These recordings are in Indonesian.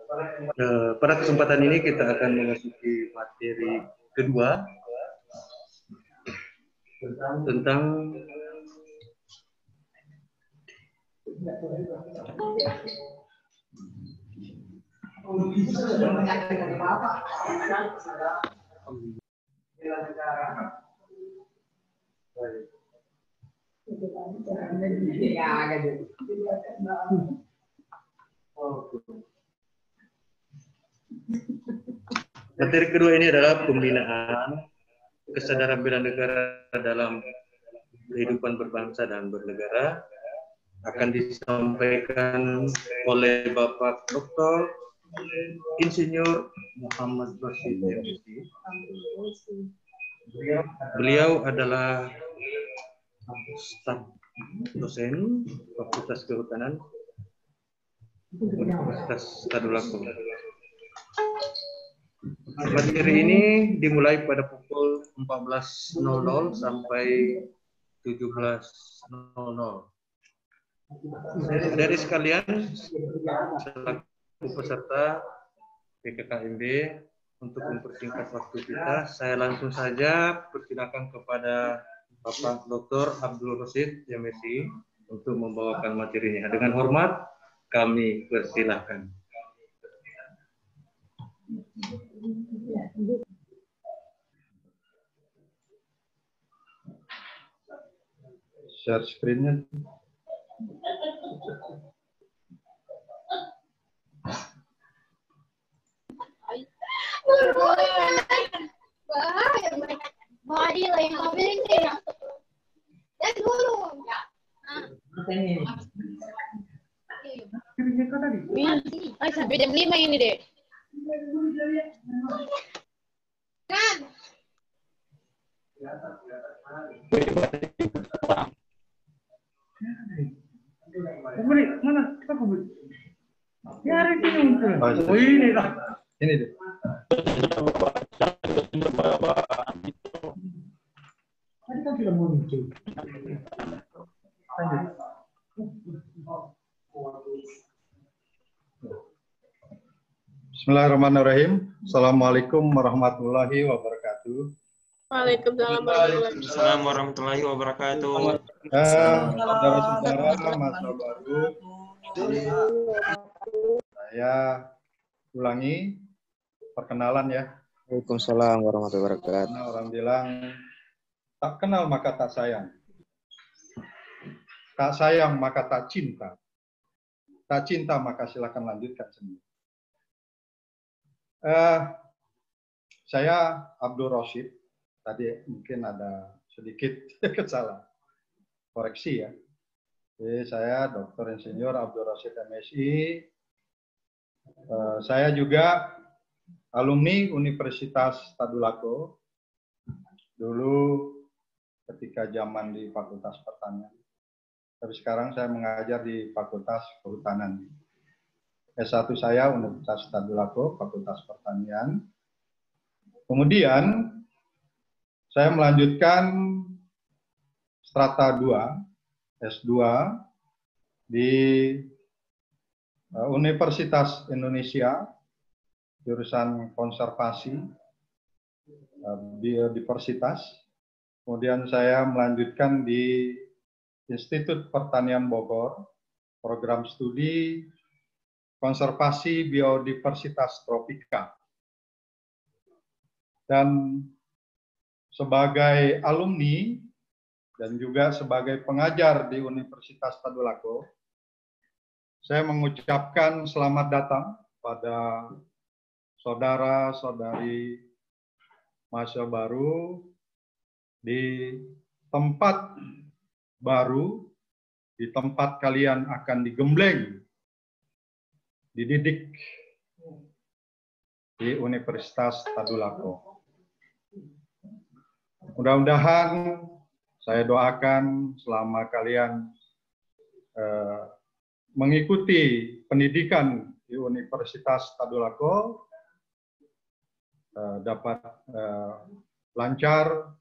Pada kesempatan ini kita akan memasuki materi kedua tentang materi kedua ini adalah pembinaan kesadaran bela negara dalam kehidupan berbangsa dan bernegara, akan disampaikan oleh Bapak Dr. Insinyur Muhammad Rashid MSc. Beliau adalah staf dosen Fakultas Kehutanan Universitas Tadulako. Materi ini dimulai pada pukul 14.00 sampai 17.00. Dari sekalian, selaku peserta PKKMB, untuk mempersingkat waktu kita, saya langsung saja persilakan kepada Bapak Dr. Abdul Rashid MSc untuk membawakan materinya. Dengan hormat, kami persilahkan. Share screen-nya. Sampai jam 5 ini deh. Kan? Mana? Ya, hari ini muncul. Oh, ini lah. Ini deh. Tadi kan sudah muncul. Bismillahirrahmanirrahim. Assalamualaikum warahmatullahi wabarakatuh. Waalaikumsalam warahmatullahi wabarakatuh. Saudara-saudara masa baru, saya ulangi perkenalan ya. Waalaikumsalam warahmatullahi wabarakatuh. Karena orang bilang tak kenal maka tak sayang. Tak sayang maka tak cinta. Tak cinta maka silakan lanjutkan sendiri. Saya Abdul Rashid. Tadi mungkin ada sedikit kesalahan. Koreksi ya. Jadi saya Dr. Insinyur Abdul Rashid MSi. Saya juga alumni Universitas Tadulako. Dulu ketika zaman di Fakultas Pertanian. Tapi sekarang saya mengajar di Fakultas Kehutanan. S1 saya Universitas Tadulako, Fakultas Pertanian. Kemudian saya melanjutkan strata 2, S2 di Universitas Indonesia, jurusan konservasi, biodiversitas. Kemudian saya melanjutkan di Institut Pertanian Bogor, program studi konservasi biodiversitas tropika. Dan sebagai alumni dan juga sebagai pengajar di Universitas Tadulako, saya mengucapkan selamat datang pada saudara-saudari mahasiswa baru di tempat baru, di tempat kalian akan digembleng, dididik di Universitas Tadulako. Mudah-mudahan saya doakan selama kalian mengikuti pendidikan di Universitas Tadulako dapat lancar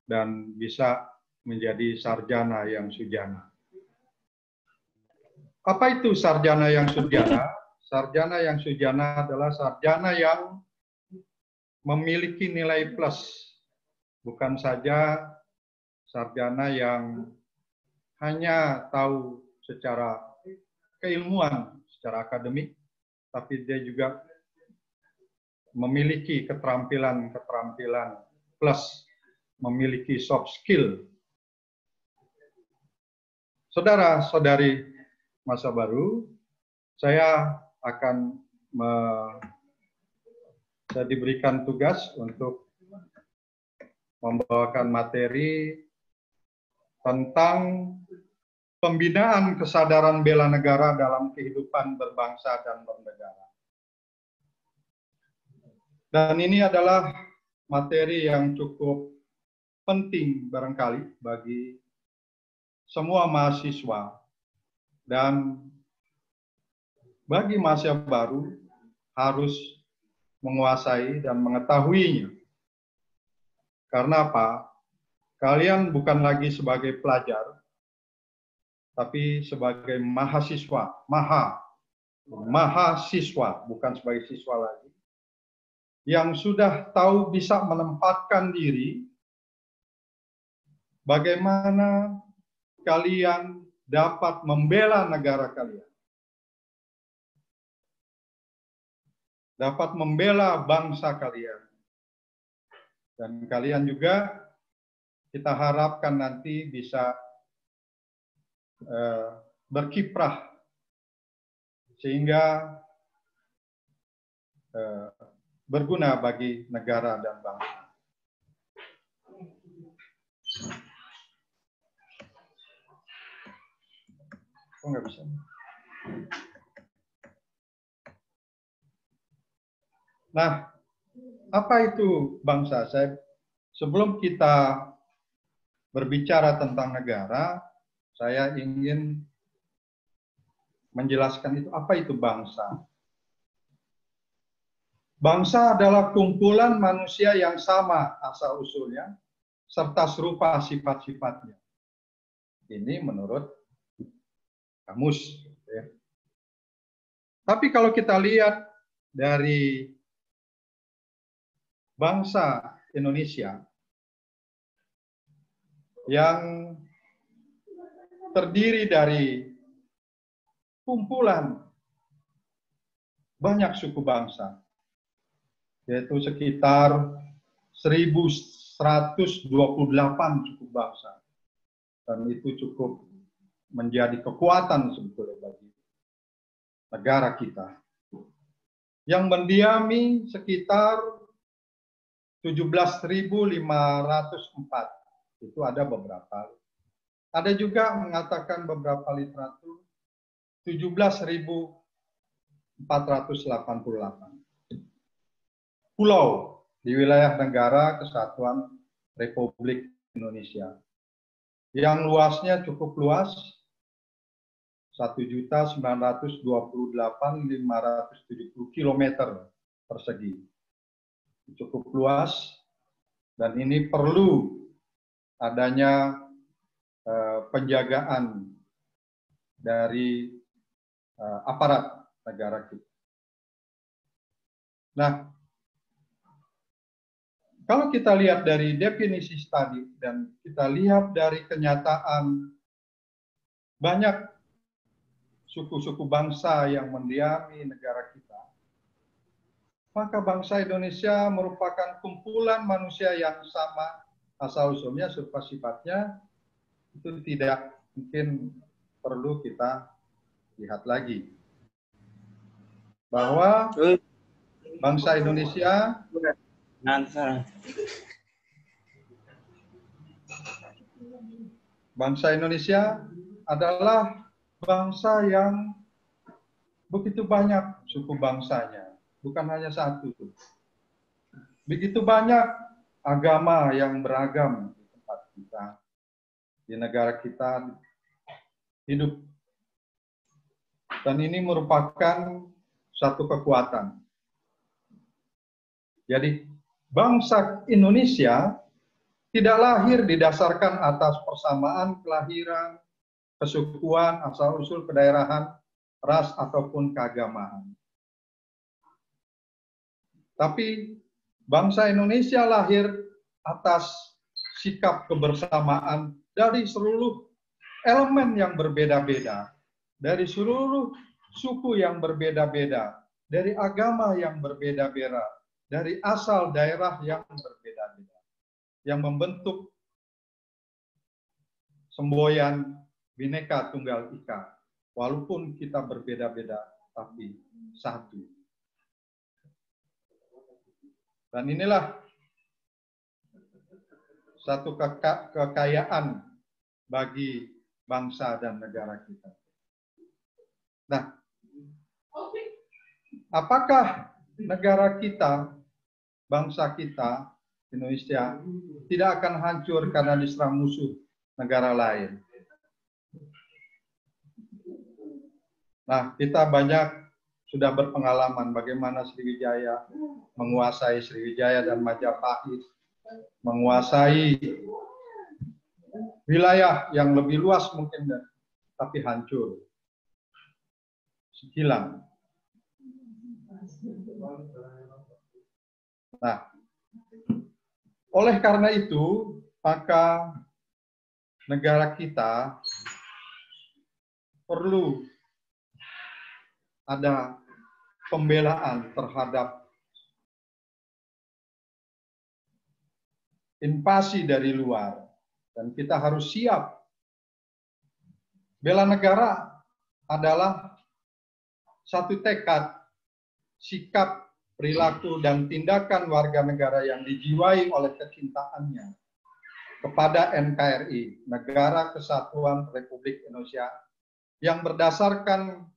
dan bisa menjadi sarjana yang sujana. Apa itu sarjana yang sujana? sarjana yang sujana adalah sarjana yang memiliki nilai plus. Bukan saja sarjana yang hanya tahu secara keilmuan, secara akademik, tapi dia juga memiliki keterampilan-keterampilan plus, memiliki soft skill. Saudara-saudari masa baru, saya akan saya diberikan tugas untuk membawakan materi tentang pembinaan kesadaran bela negara dalam kehidupan berbangsa dan bernegara. Dan ini adalah materi yang cukup penting barangkali bagi semua mahasiswa dan bagi mahasiswa baru harus menguasai dan mengetahuinya. Karena apa? Kalian bukan lagi sebagai pelajar, tapi sebagai mahasiswa, mahasiswa, bukan sebagai siswa lagi, yang sudah tahu bisa menempatkan diri, bagaimana kalian dapat membela negara kalian, dapat membela bangsa kalian, dan kalian juga kita harapkan nanti bisa berkiprah sehingga berguna bagi negara dan bangsa. Kok nggak bisa? Nah, apa itu bangsa? Sebelum kita berbicara tentang negara, saya ingin menjelaskan itu apa itu bangsa. Bangsa adalah kumpulan manusia yang sama asal-usulnya, serta serupa sifat-sifatnya. Ini menurut kamus. Ya. Tapi kalau kita lihat dari bangsa Indonesia, yang terdiri dari kumpulan banyak suku bangsa, yaitu sekitar 1.128 suku bangsa. Dan itu cukup menjadi kekuatan sebetulnya bagi negara kita. Yang mendiami sekitar 17.504. Itu ada beberapa. Ada juga mengatakan beberapa literatur 17.488. Pulau di wilayah negara Kesatuan Republik Indonesia. Yang luasnya cukup luas, 1.928.570 km persegi. Cukup luas, dan ini perlu adanya penjagaan dari aparat negara kita. Nah, kalau kita lihat dari definisi tadi dan kita lihat dari kenyataan banyak suku-suku bangsa yang mendiami negara kita, maka bangsa Indonesia merupakan kumpulan manusia yang sama asal-usulnya, serta sifatnya. Itu tidak mungkin perlu kita lihat lagi. Bahwa bangsa Indonesia adalah bangsa yang begitu banyak suku bangsanya, bukan hanya satu. Begitu banyak agama yang beragam di tempat kita, di negara kita hidup. Dan ini merupakan satu kekuatan. Jadi bangsa Indonesia tidak lahir didasarkan atas persamaan kelahiran, kesukuan, asal-usul kedaerahan, ras, ataupun keagamaan. Tapi bangsa Indonesia lahir atas sikap kebersamaan dari seluruh elemen yang berbeda-beda, dari seluruh suku yang berbeda-beda, dari agama yang berbeda-beda, dari asal daerah yang berbeda-beda, yang membentuk semboyan Bhinneka Tunggal Ika. Walaupun kita berbeda-beda, tapi satu. Dan inilah satu kekayaan bagi bangsa dan negara kita. Nah, apakah negara kita, bangsa kita, Indonesia, tidak akan hancur karena diserang musuh negara lain? Nah, kita banyak sudah berpengalaman bagaimana Sriwijaya menguasai Sriwijaya dan Majapahit, menguasai wilayah yang lebih luas mungkin, tapi hancur, hilang. Nah, oleh karena itu, maka negara kita perlu ada pembelaan terhadap invasi dari luar, dan kita harus siap. Bela negara adalah satu tekad, sikap, perilaku, dan tindakan warga negara yang dijiwai oleh kecintaannya kepada NKRI, Negara Kesatuan Republik Indonesia, yang berdasarkan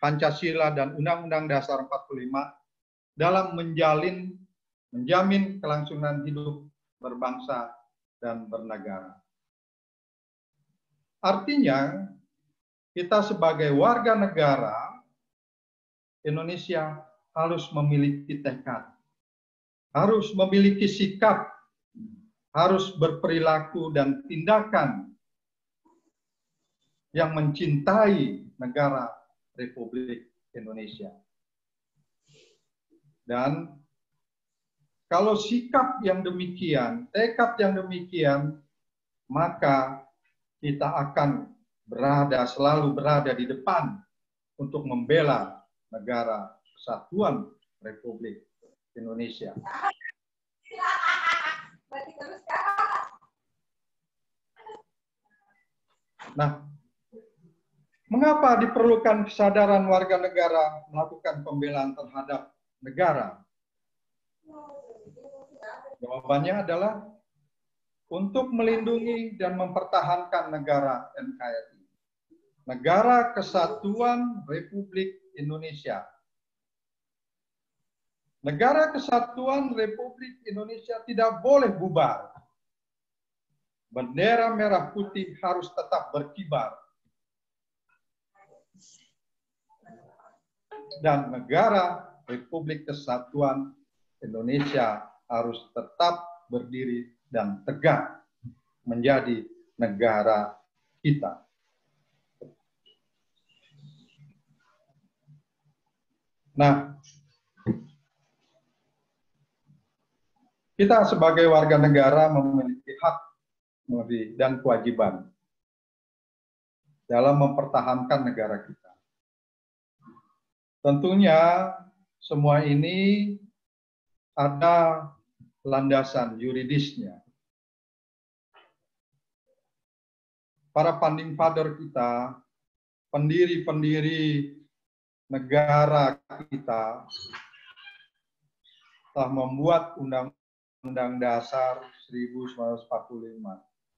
Pancasila dan Undang-Undang Dasar 45 dalam menjamin kelangsungan hidup berbangsa dan bernegara. Artinya, kita sebagai warga negara Indonesia harus memiliki tekad, harus memiliki sikap, harus berperilaku dan tindakan yang mencintai negara Republik Indonesia. Dan kalau sikap yang demikian, tekad yang demikian, maka kita akan selalu berada di depan untuk membela negara Kesatuan Republik Indonesia. Nah, mengapa diperlukan kesadaran warga negara melakukan pembelaan terhadap negara? Jawabannya adalah untuk melindungi dan mempertahankan negara NKRI, Negara Kesatuan Republik Indonesia. Negara Kesatuan Republik Indonesia tidak boleh bubar. Bendera merah putih harus tetap berkibar. Dan negara Republik Kesatuan Indonesia harus tetap berdiri dan tegak menjadi negara kita. Nah, kita sebagai warga negara memiliki hak dan kewajiban dalam mempertahankan negara kita. Tentunya semua ini ada landasan yuridisnya. Para founding father kita, pendiri-pendiri negara kita telah membuat Undang-Undang Dasar 1945.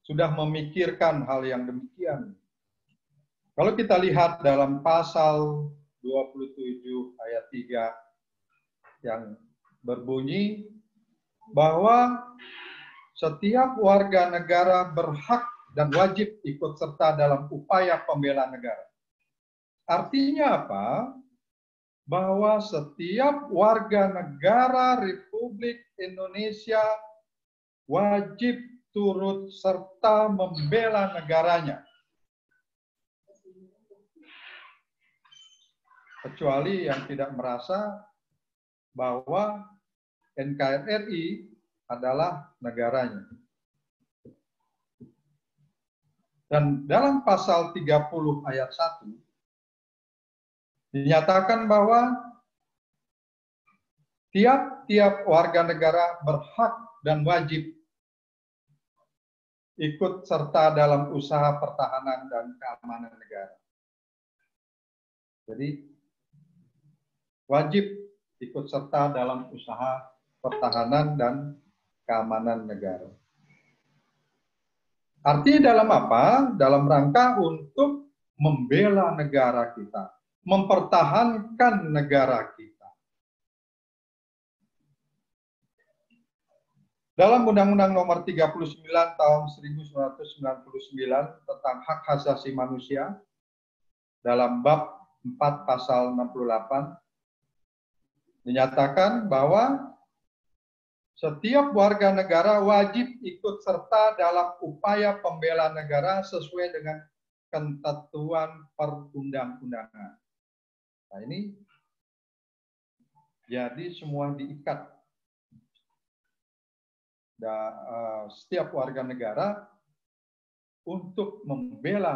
Sudah memikirkan hal yang demikian. Kalau kita lihat dalam pasal 27 ayat 3 yang berbunyi bahwa setiap warga negara berhak dan wajib ikut serta dalam upaya pembelaan negara. Artinya apa? Bahwa setiap warga negara Republik Indonesia wajib turut serta membela negaranya. Kecuali yang tidak merasa bahwa NKRI adalah negaranya. Dan dalam pasal 30 ayat 1 dinyatakan bahwa tiap-tiap warga negara berhak dan wajib ikut serta dalam usaha pertahanan dan keamanan negara. Jadi wajib ikut serta dalam usaha pertahanan dan keamanan negara. Artinya dalam apa? Dalam rangka untuk membela negara kita, mempertahankan negara kita. Dalam Undang-Undang Nomor 39 Tahun 1999 tentang Hak Asasi Manusia, dalam bab 4 pasal 68, dinyatakan bahwa setiap warga negara wajib ikut serta dalam upaya pembela negara sesuai dengan ketentuan perundang-undangan. Nah ini jadi semua diikat. Setiap warga negara untuk membela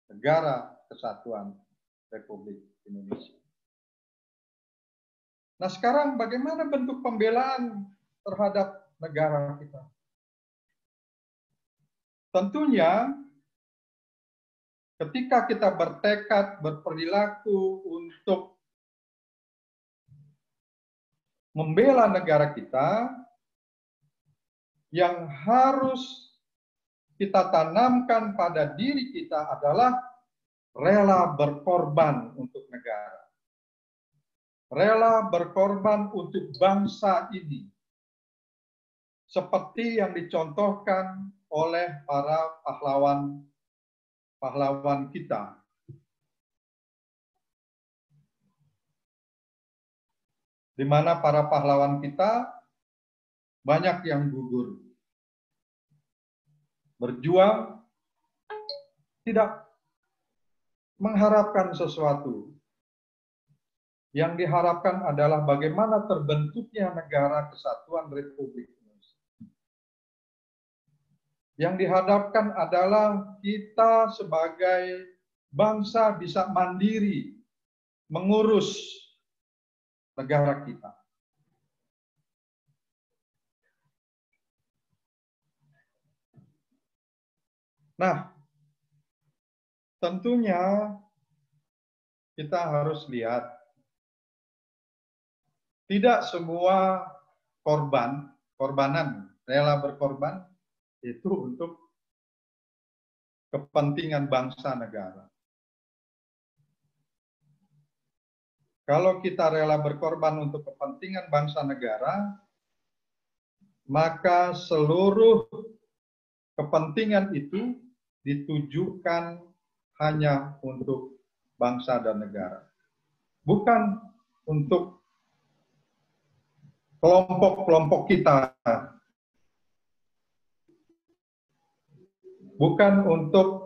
negara kesatuan Republik Indonesia. Nah sekarang bagaimana bentuk pembelaan terhadap negara kita? Tentunya ketika kita bertekad, berperilaku untuk membela negara kita, yang harus kita tanamkan pada diri kita adalah rela berkorban untuk negara. Rela berkorban untuk bangsa ini. Seperti yang dicontohkan oleh para pahlawan kita. Di mana para pahlawan kita banyak yang gugur. Berjuang tidak mengharapkan sesuatu. Yang diharapkan adalah bagaimana terbentuknya negara kesatuan Republik Indonesia. Yang dihadapkan adalah kita sebagai bangsa bisa mandiri mengurus negara kita. Nah, tentunya kita harus lihat tidak semua korbanan, rela berkorban itu untuk kepentingan bangsa negara. Kalau kita rela berkorban untuk kepentingan bangsa negara, maka seluruh kepentingan itu ditujukan hanya untuk bangsa dan negara. Bukan untuk kelompok-kelompok kita. Bukan untuk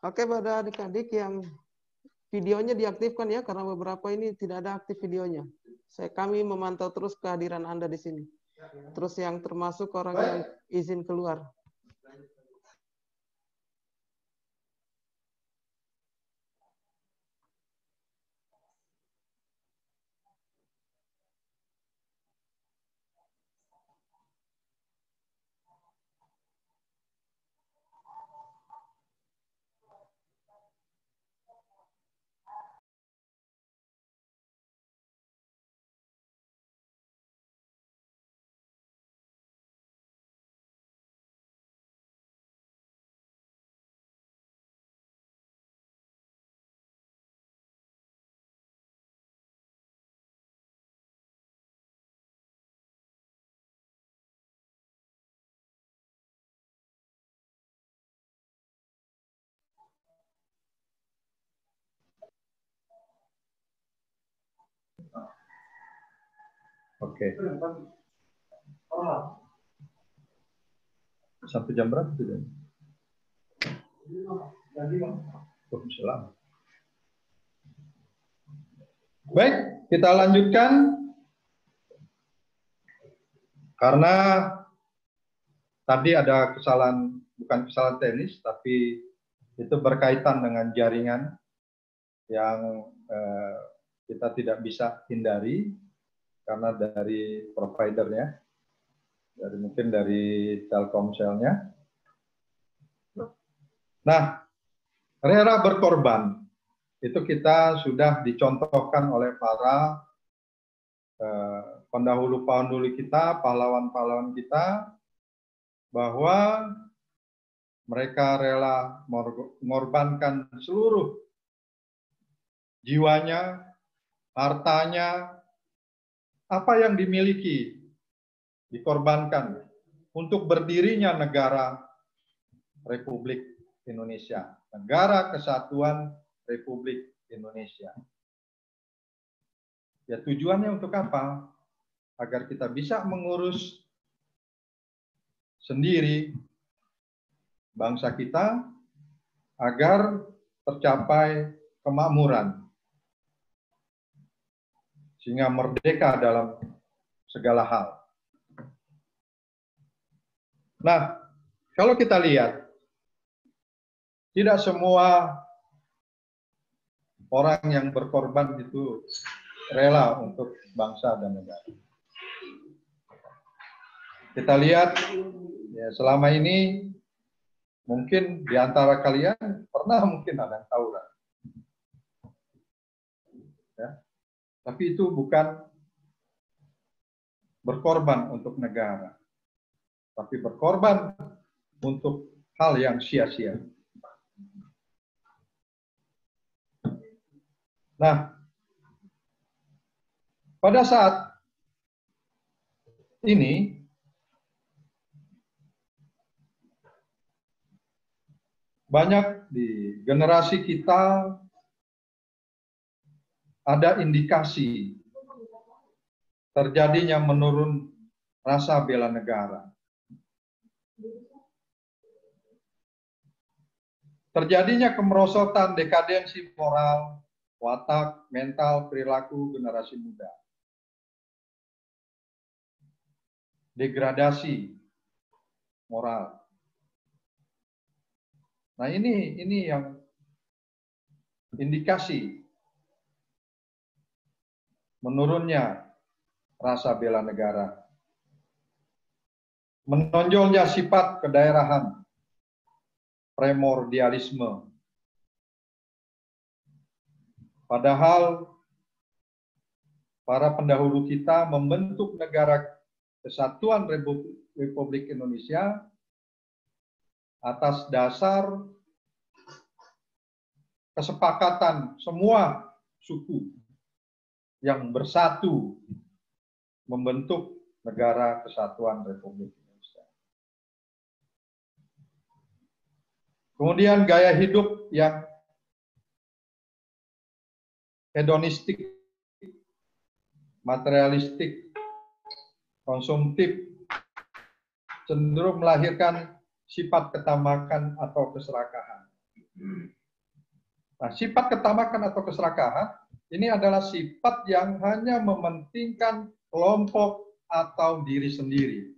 Oke, pada adik-adik yang videonya diaktifkan ya, karena beberapa ini tidak ada aktif videonya. Kami memantau terus kehadiran Anda di sini. Terus yang termasuk orang yang izin keluar. Oke. Sampai jam berapa itu? Selamat. Baik, kita lanjutkan. Karena tadi ada kesalahan, bukan kesalahan teknis, tapi itu berkaitan dengan jaringan yang kita tidak bisa hindari karena dari providernya, mungkin dari Telkomselnya. Nah, rela berkorban itu kita sudah dicontohkan oleh para pendahulu-pendahulu kita, pahlawan-pahlawan kita, bahwa mereka rela mengorbankan seluruh jiwanya, hartanya, apa yang dimiliki, dikorbankan untuk berdirinya negara Republik Indonesia, Negara Kesatuan Republik Indonesia. Ya, tujuannya untuk apa? Agar kita bisa mengurus sendiri bangsa kita agar tercapai kemakmuran, sehingga merdeka dalam segala hal. Nah, kalau kita lihat, tidak semua orang yang berkorban itu rela untuk bangsa dan negara. Kita lihat, ya, selama ini mungkin di antara kalian pernah mungkin ada yang tawuran. Ya. Tapi itu bukan berkorban untuk negara, tapi berkorban untuk hal yang sia-sia. Nah, pada saat ini banyak di generasi kita ada indikasi terjadinya menurun rasa bela negara. Terjadinya kemerosotan, dekadensi moral, watak, mental, perilaku generasi muda. Degradasi moral. Nah, ini yang indikasi menurunnya rasa bela negara. Menonjolnya sifat kedaerahan, primordialisme. Padahal para pendahulu kita membentuk negara Kesatuan Republik Indonesia atas dasar kesepakatan semua suku yang bersatu membentuk negara Kesatuan Republik Indonesia. Kemudian gaya hidup yang hedonistik, materialistik, konsumtif, cenderung melahirkan sifat ketamakan atau keserakahan. Nah, sifat ketamakan atau keserakahan ini adalah sifat yang hanya mementingkan kelompok atau diri sendiri.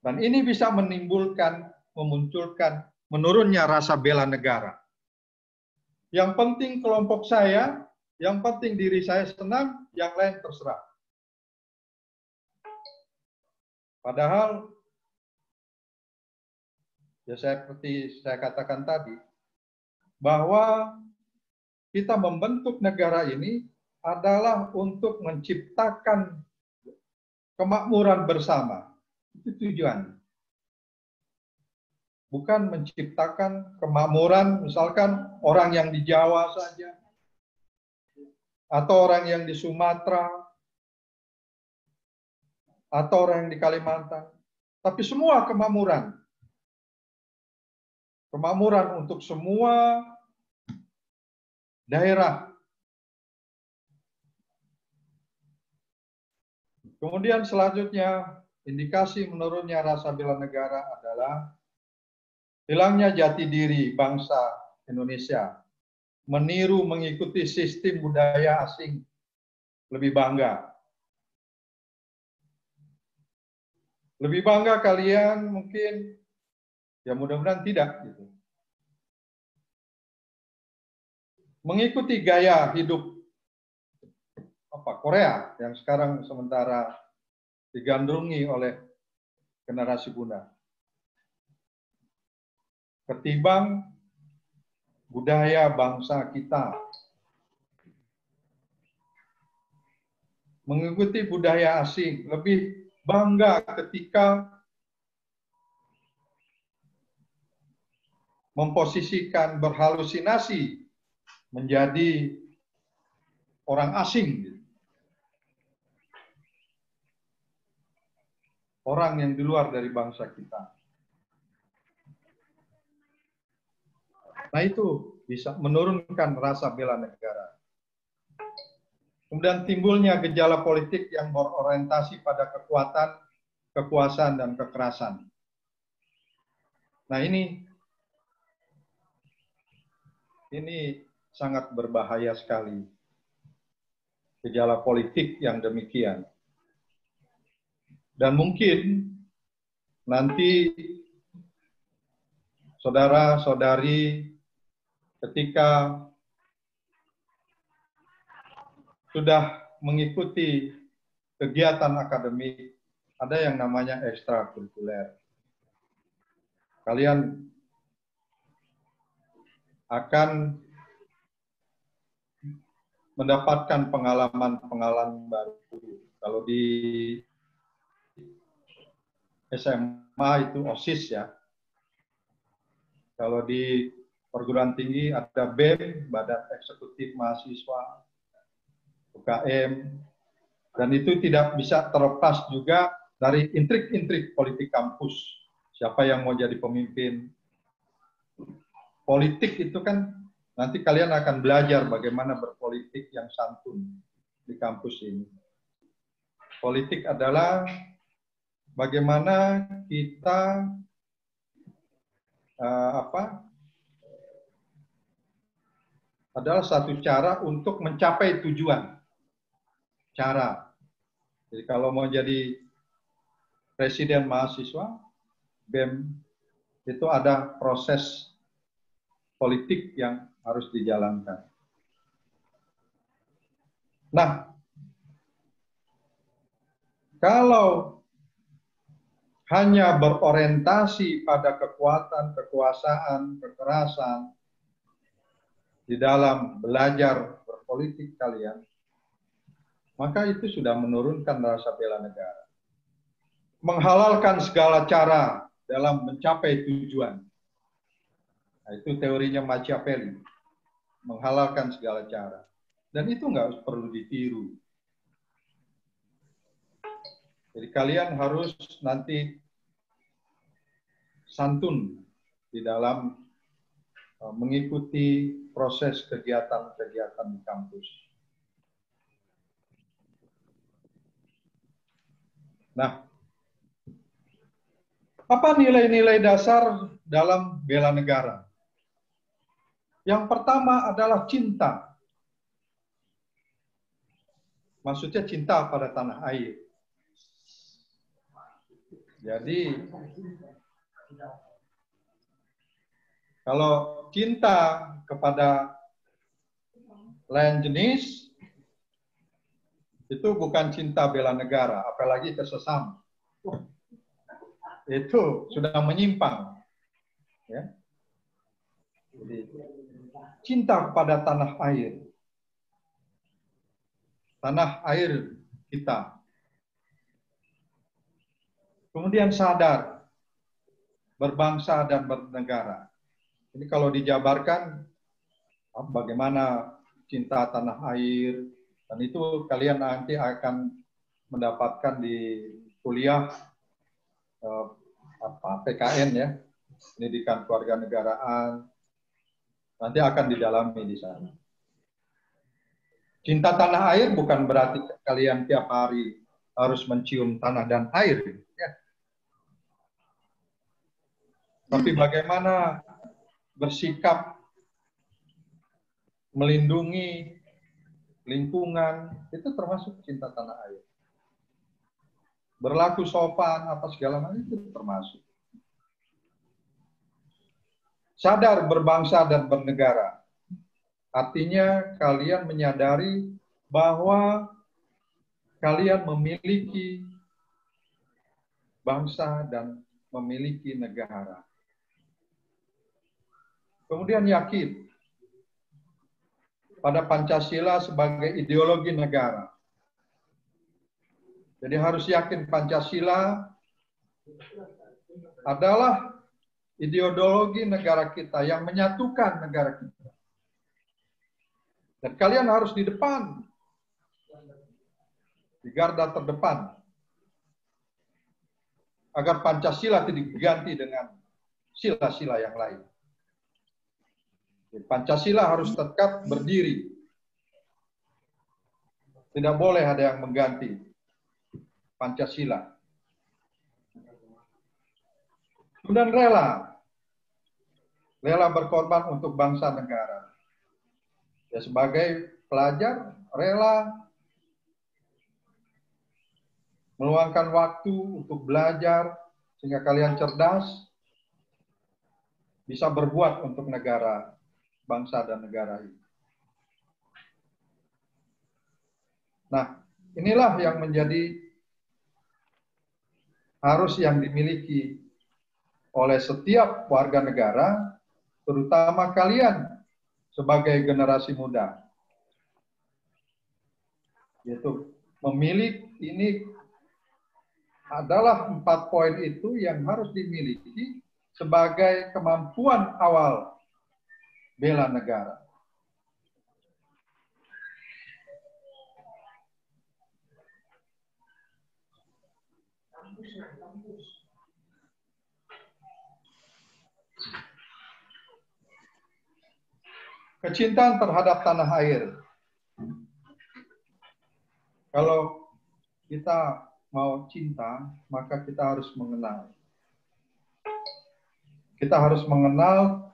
Dan ini bisa memunculkan menurunnya rasa bela negara. Yang penting kelompok saya, yang penting diri saya senang, yang lain terserah. Padahal, ya seperti saya katakan tadi, bahwa kita membentuk negara ini adalah untuk menciptakan kemakmuran bersama. Itu tujuan. Bukan menciptakan kemakmuran, misalkan orang yang di Jawa saja, atau orang yang di Sumatera, atau orang yang di Kalimantan. Tapi semua kemakmuran. Kemakmuran untuk semua daerah Kemudian selanjutnya, indikasi menurunnya rasa bela negara adalah hilangnya jati diri bangsa Indonesia, meniru mengikuti sistem budaya asing, lebih bangga. Lebih bangga kalian mungkin, ya mudah-mudahan tidak. Gitu. Mengikuti gaya hidup Korea yang sekarang sementara digandrungi oleh generasi muda. Ketimbang budaya bangsa kita. Mengikuti budaya asing, lebih bangga ketika memposisikan berhalusinasi menjadi orang asing. Orang yang di luar dari bangsa kita. Nah itu bisa menurunkan rasa bela negara. Kemudian timbulnya gejala politik yang berorientasi pada kekuatan, kekuasaan, dan kekerasan. Nah ini sangat berbahaya sekali. Gejala politik yang demikian. Dan mungkin nanti saudara-saudari ketika sudah mengikuti kegiatan akademik, ada yang namanya ekstrakurikuler. Kalian akan mendapatkan pengalaman-pengalaman baru. Kalau di SMA itu OSIS ya. Kalau di perguruan tinggi ada BEM, Badan Eksekutif Mahasiswa, UKM, dan itu tidak bisa terlepas juga dari intrik-intrik politik kampus. Siapa yang mau jadi pemimpin? Politik itu kan nanti kalian akan belajar bagaimana berpolitik yang santun di kampus ini. Politik adalah bagaimana kita adalah satu cara untuk mencapai tujuan. Cara. Jadi kalau mau jadi presiden mahasiswa, BEM itu ada proses politik yang harus dijalankan. Nah, kalau hanya berorientasi pada kekuatan, kekuasaan, kekerasan di dalam belajar berpolitik kalian, maka itu sudah menurunkan rasa bela negara. Menghalalkan segala cara dalam mencapai tujuan. Nah, itu teorinya Machiavelli. Menghalalkan segala cara. Dan itu nggak perlu ditiru. Jadi kalian harus nanti santun di dalam mengikuti proses kegiatan-kegiatan di kampus. Nah, apa nilai-nilai dasar dalam bela negara? Yang pertama adalah cinta. Maksudnya cinta pada tanah air. Jadi, kalau cinta kepada lain jenis, itu bukan cinta bela negara, apalagi ke sesama. Itu sudah menyimpang. Ya. Jadi, cinta kepada tanah air. Tanah air kita. Kemudian sadar, berbangsa dan bernegara. Ini kalau dijabarkan, bagaimana cinta tanah air, dan itu kalian nanti akan mendapatkan di kuliah PKN ya, pendidikan kewarganegaraan, nanti akan didalami di sana. Cinta tanah air bukan berarti kalian tiap hari harus mencium tanah dan air. Ya. Tapi bagaimana bersikap melindungi lingkungan, itu termasuk cinta tanah air. Berlaku sopan, apa segala macam itu termasuk. Sadar berbangsa dan bernegara. Artinya kalian menyadari bahwa kalian memiliki bangsa dan memiliki negara. Kemudian yakin pada Pancasila sebagai ideologi negara. Jadi harus yakin Pancasila adalah ideologi negara kita yang menyatukan negara kita. Dan kalian harus di depan, di garda terdepan, agar Pancasila tidak diganti dengan sila-sila yang lain. Pancasila harus tetap berdiri. Tidak boleh ada yang mengganti Pancasila. Kemudian rela berkorban untuk bangsa negara. Ya, sebagai pelajar, rela meluangkan waktu untuk belajar sehingga kalian cerdas, bisa berbuat untuk negara, bangsa dan negara ini. Nah, inilah yang menjadi harus yang dimiliki oleh setiap warga negara, terutama kalian sebagai generasi muda. Yaitu memilih, ini adalah 4 poin itu yang harus dimiliki sebagai kemampuan awal bela negara. Kecintaan terhadap tanah air. Kalau kita mau cinta, maka kita harus mengenal. Kita harus mengenal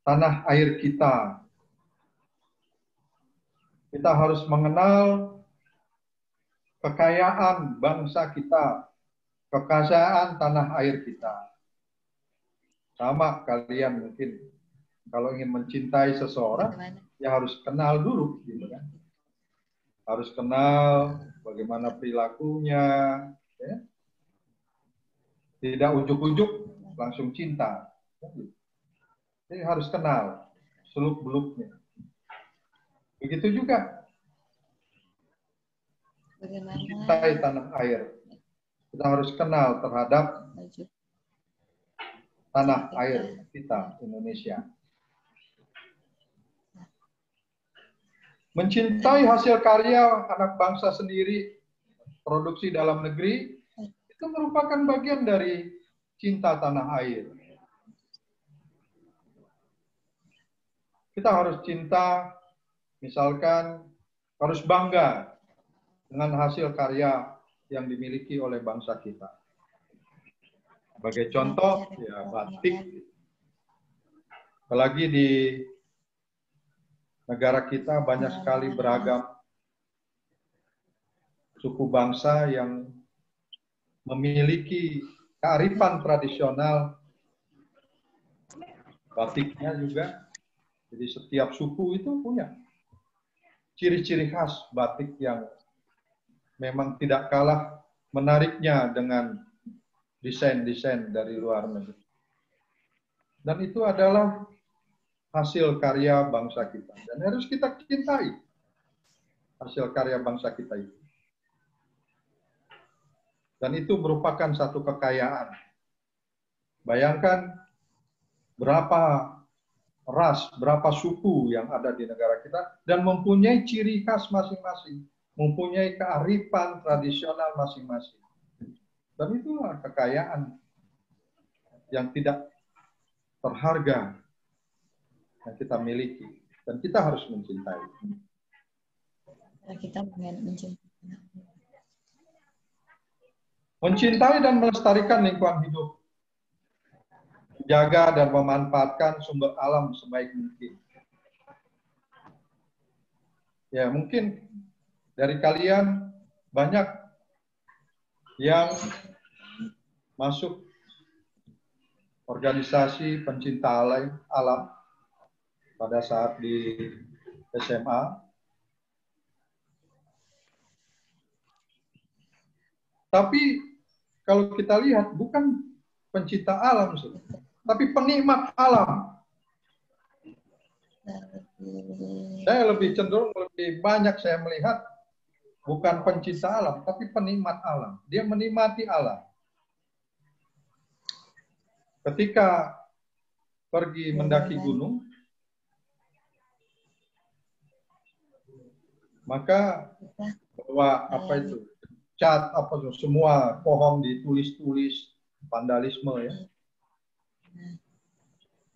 tanah air kita. Kita harus mengenal kekayaan bangsa kita, kekayaan tanah air kita. Sama kalian mungkin kalau ingin mencintai seseorang, ya harus kenal dulu, gitu kan? Harus kenal bagaimana perilakunya, ya? Tidak ujuk-ujuk langsung cinta. Jadi harus kenal seluk-beluknya. Begitu juga mencintai tanah air. Kita harus kenal terhadap tanah air kita, Indonesia. Mencintai hasil karya anak bangsa sendiri, produksi dalam negeri, itu merupakan bagian dari cinta tanah air. Kita harus cinta, misalkan harus bangga dengan hasil karya yang dimiliki oleh bangsa kita. Sebagai contoh, ya batik. Apalagi di negara kita banyak sekali beragam suku bangsa yang memiliki kearifan tradisional, batiknya juga. Jadi setiap suku itu punya ciri-ciri khas batik yang memang tidak kalah menariknya dengan desain-desain dari luar negeri. Dan itu adalah hasil karya bangsa kita. Dan harus kita cintai hasil karya bangsa kita itu. Dan itu merupakan satu kekayaan. Bayangkan berapa ras, berapa suku yang ada di negara kita dan mempunyai ciri khas masing-masing, mempunyai kearifan tradisional masing-masing. Dan itulah kekayaan yang tidak terharga yang kita miliki dan kita harus mencintai. Kita mencintai. Mencintai dan melestarikan lingkungan hidup. Menjaga dan memanfaatkan sumber alam sebaik mungkin. Ya, mungkin dari kalian banyak yang masuk organisasi pencinta alam pada saat di SMA. Tapi kalau kita lihat bukan pencinta alam, tapi penikmat alam. Saya lebih cenderung lebih banyak saya melihat bukan pencinta alam, tapi penikmat alam. Dia menikmati alam. Ketika pergi mendaki gunung, maka bawa apa itu? Cat apa tuh? Semua pohon ditulis-tulis, vandalisme ya.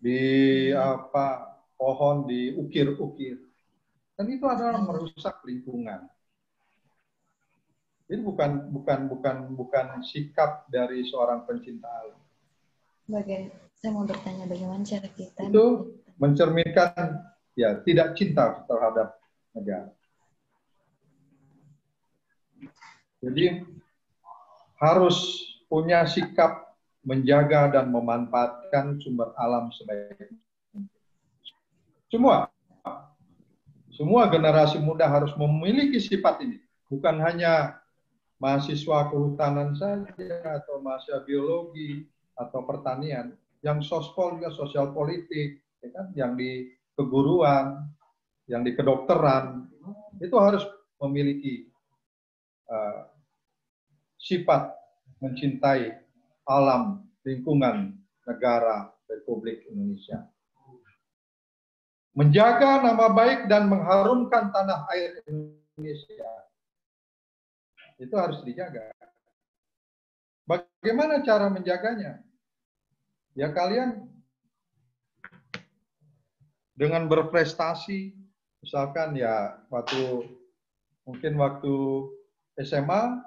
Di apa pohon diukir-ukir. Dan itu adalah merusak lingkungan. Ini bukan sikap dari seorang pencinta alam. Saya mau bertanya bagaimana cara kita itu mencerminkan ya tidak cinta terhadap negara. Jadi harus punya sikap menjaga dan memanfaatkan sumber alam sebaik mungkin. Semua generasi muda harus memiliki sifat ini, bukan hanya mahasiswa kehutanan saja atau mahasiswa biologi atau pertanian, yang sospol juga sosial politik, ya kan? Yang di keguruan, yang di kedokteran, itu harus memiliki sifat mencintai alam, lingkungan, negara, Republik Indonesia. Menjaga nama baik dan mengharumkan tanah air Indonesia. Itu harus dijaga. Bagaimana cara menjaganya? Ya kalian dengan berprestasi, misalkan ya mungkin waktu SMA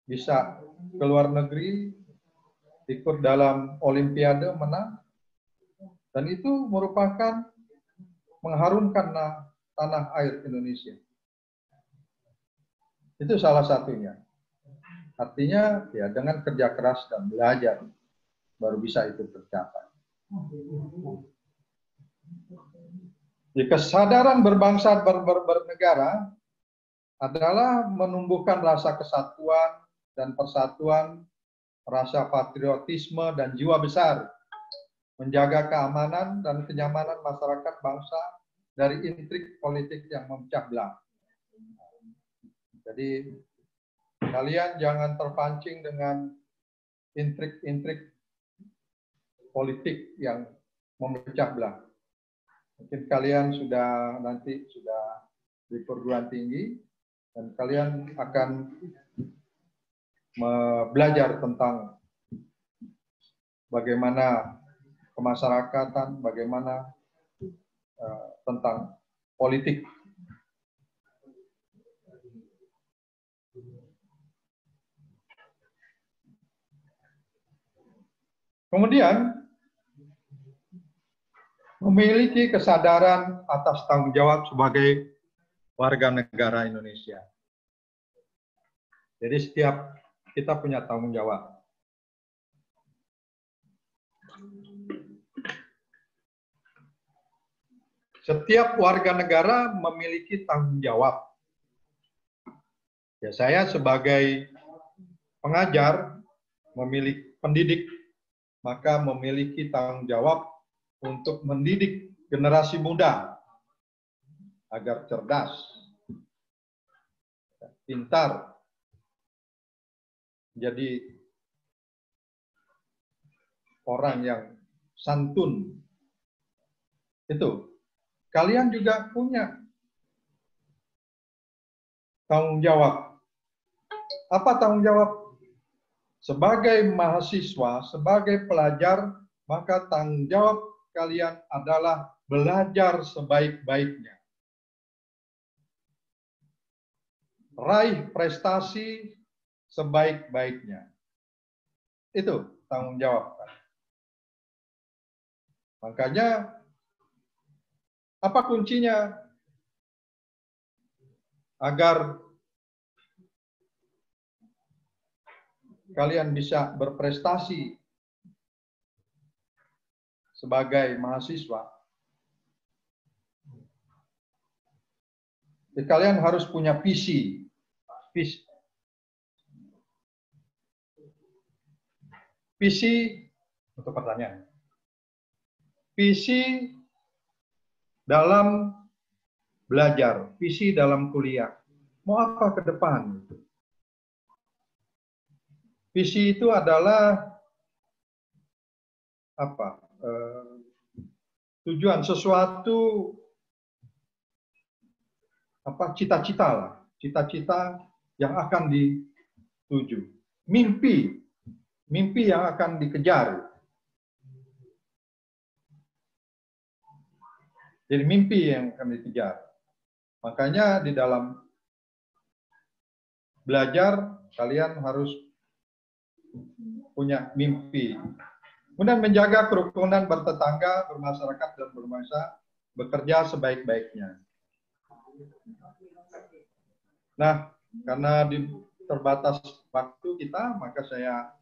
bisa ke luar negeri, ikut dalam olimpiade menang, dan itu merupakan mengharumkan tanah air Indonesia. Itu salah satunya. Artinya ya dengan kerja keras dan belajar baru bisa itu tercapai. Ya, kesadaran berbangsa bernegara adalah menumbuhkan rasa kesatuan dan persatuan, rasa patriotisme dan jiwa besar, menjaga keamanan dan kenyamanan masyarakat bangsa dari intrik politik yang memecah belah. Jadi kalian jangan terpancing dengan intrik-intrik politik yang memecah belah. Mungkin kalian sudah di perguruan tinggi dan kalian akan belajar tentang bagaimana kemasyarakatan, bagaimana tentang politik. Kemudian memiliki kesadaran atas tanggung jawab sebagai warga negara Indonesia. Jadi setiap kita punya tanggung jawab. Setiap warga negara memiliki tanggung jawab. Ya, saya sebagai pengajar, pendidik, maka memiliki tanggung jawab untuk mendidik generasi muda agar cerdas, pintar, jadi orang yang santun. Itu. Kalian juga punya tanggung jawab. Apa tanggung jawab? Sebagai mahasiswa, sebagai pelajar, maka tanggung jawab kalian adalah belajar sebaik-baiknya. Raih prestasi sebaik-baiknya. Itu tanggung jawab. Makanya apa kuncinya agar kalian bisa berprestasi sebagai mahasiswa? Jadi kalian harus punya visi. Visi untuk pertanyaan. Visi dalam belajar, visi dalam kuliah. Mau apa ke depan? Visi itu adalah apa? Tujuan sesuatu, apa, cita-cita lah, cita-cita yang akan dituju, mimpi yang akan dikejar. Jadi mimpi yang akan dikejar. Makanya di dalam belajar kalian harus punya mimpi. Kemudian menjaga kerukunan bertetangga, bermasyarakat dan berbangsa, bekerja sebaik-baiknya. Nah, karena terbatas waktu kita, maka saya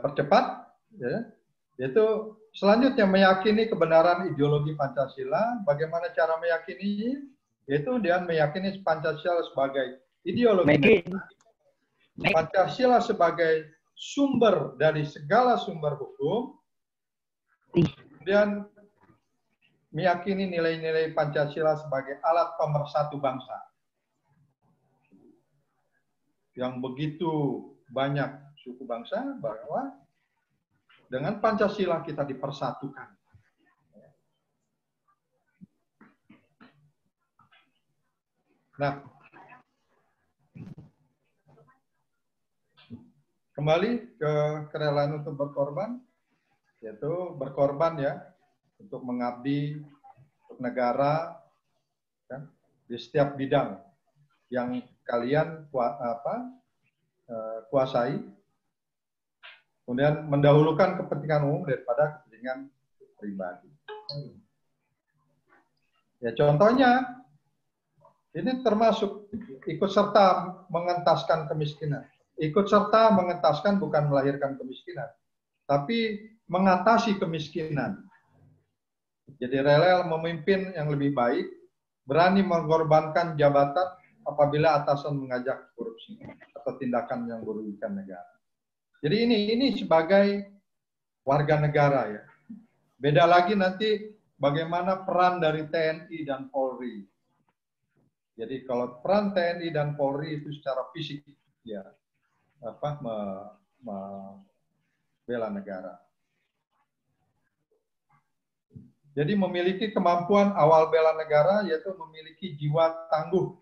percepat, ya. Yaitu selanjutnya meyakini kebenaran ideologi Pancasila. Bagaimana cara meyakini? Yaitu dengan meyakini Pancasila sebagai ideologi. Pancasila sebagai sumber dari segala sumber hukum. Kemudian meyakini nilai-nilai Pancasila sebagai alat pemersatu bangsa. Yang begitu banyak suku bangsa, bahwa dengan Pancasila kita dipersatukan. Nah, kembali ke kerelaan untuk berkorban, yaitu berkorban ya, untuk mengabdi untuk negara, kan, di setiap bidang yang kalian kuasai, kemudian mendahulukan kepentingan umum daripada kepentingan pribadi. Ya, contohnya ini termasuk ikut serta mengentaskan kemiskinan. Ikut serta mengentaskan bukan melahirkan kemiskinan, tapi mengatasi kemiskinan. Jadi rela memimpin yang lebih baik, berani mengorbankan jabatan apabila atasan mengajak korupsi atau tindakan yang merugikan negara. Jadi ini sebagai warga negara ya. Beda lagi nanti bagaimana peran dari TNI dan Polri. Jadi kalau peran TNI dan Polri itu secara fisik ya membela negara. Jadi memiliki kemampuan awal bela negara yaitu memiliki jiwa tangguh,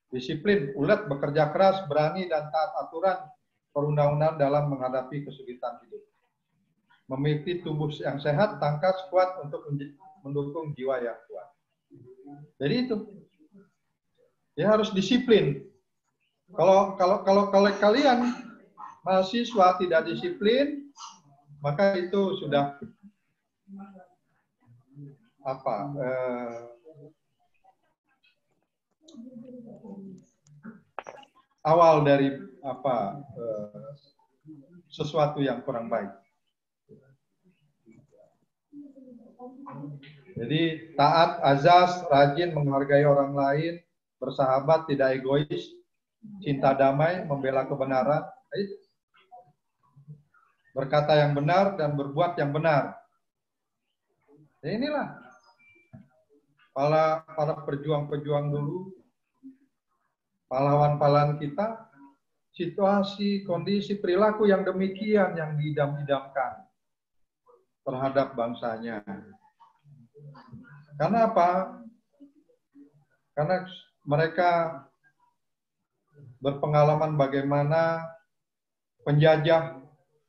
disiplin, ulet, bekerja keras, berani dan taat aturan perundang-undangan dalam menghadapi kesulitan hidup. Memiliki tubuh yang sehat, tangkas, kuat untuk mendukung jiwa yang kuat. Jadi itu. Ya harus disiplin. Kalau kalian mahasiswa tidak disiplin, maka itu sudah awal dari sesuatu yang kurang baik. Jadi taat azas, rajin menghargai orang lain, bersahabat, tidak egois, cinta damai, membela kebenaran, berkata yang benar dan berbuat yang benar. Ya inilah para pejuang-pejuang dulu, pahlawan-pahlawan kita, situasi, kondisi, perilaku yang demikian yang diidam-idamkan terhadap bangsanya. Karena apa? Karena mereka berpengalaman bagaimana penjajah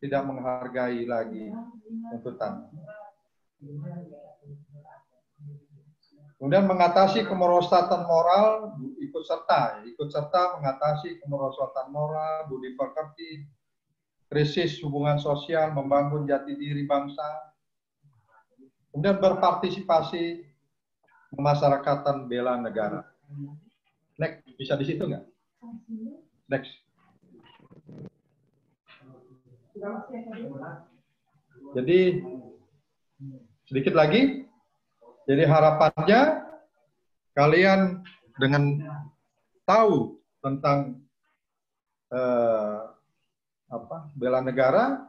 tidak menghargai lagi tuntutan. Kemudian mengatasi kemerosotan moral, ikut serta mengatasi kemerosotan moral, budi pekerti, krisis hubungan sosial, membangun jati diri bangsa. Kemudian berpartisipasi memasyarakatan bela negara. Next, bisa di situ nggak? Next. Jadi sedikit lagi. Jadi harapannya kalian dengan tahu tentang bela negara,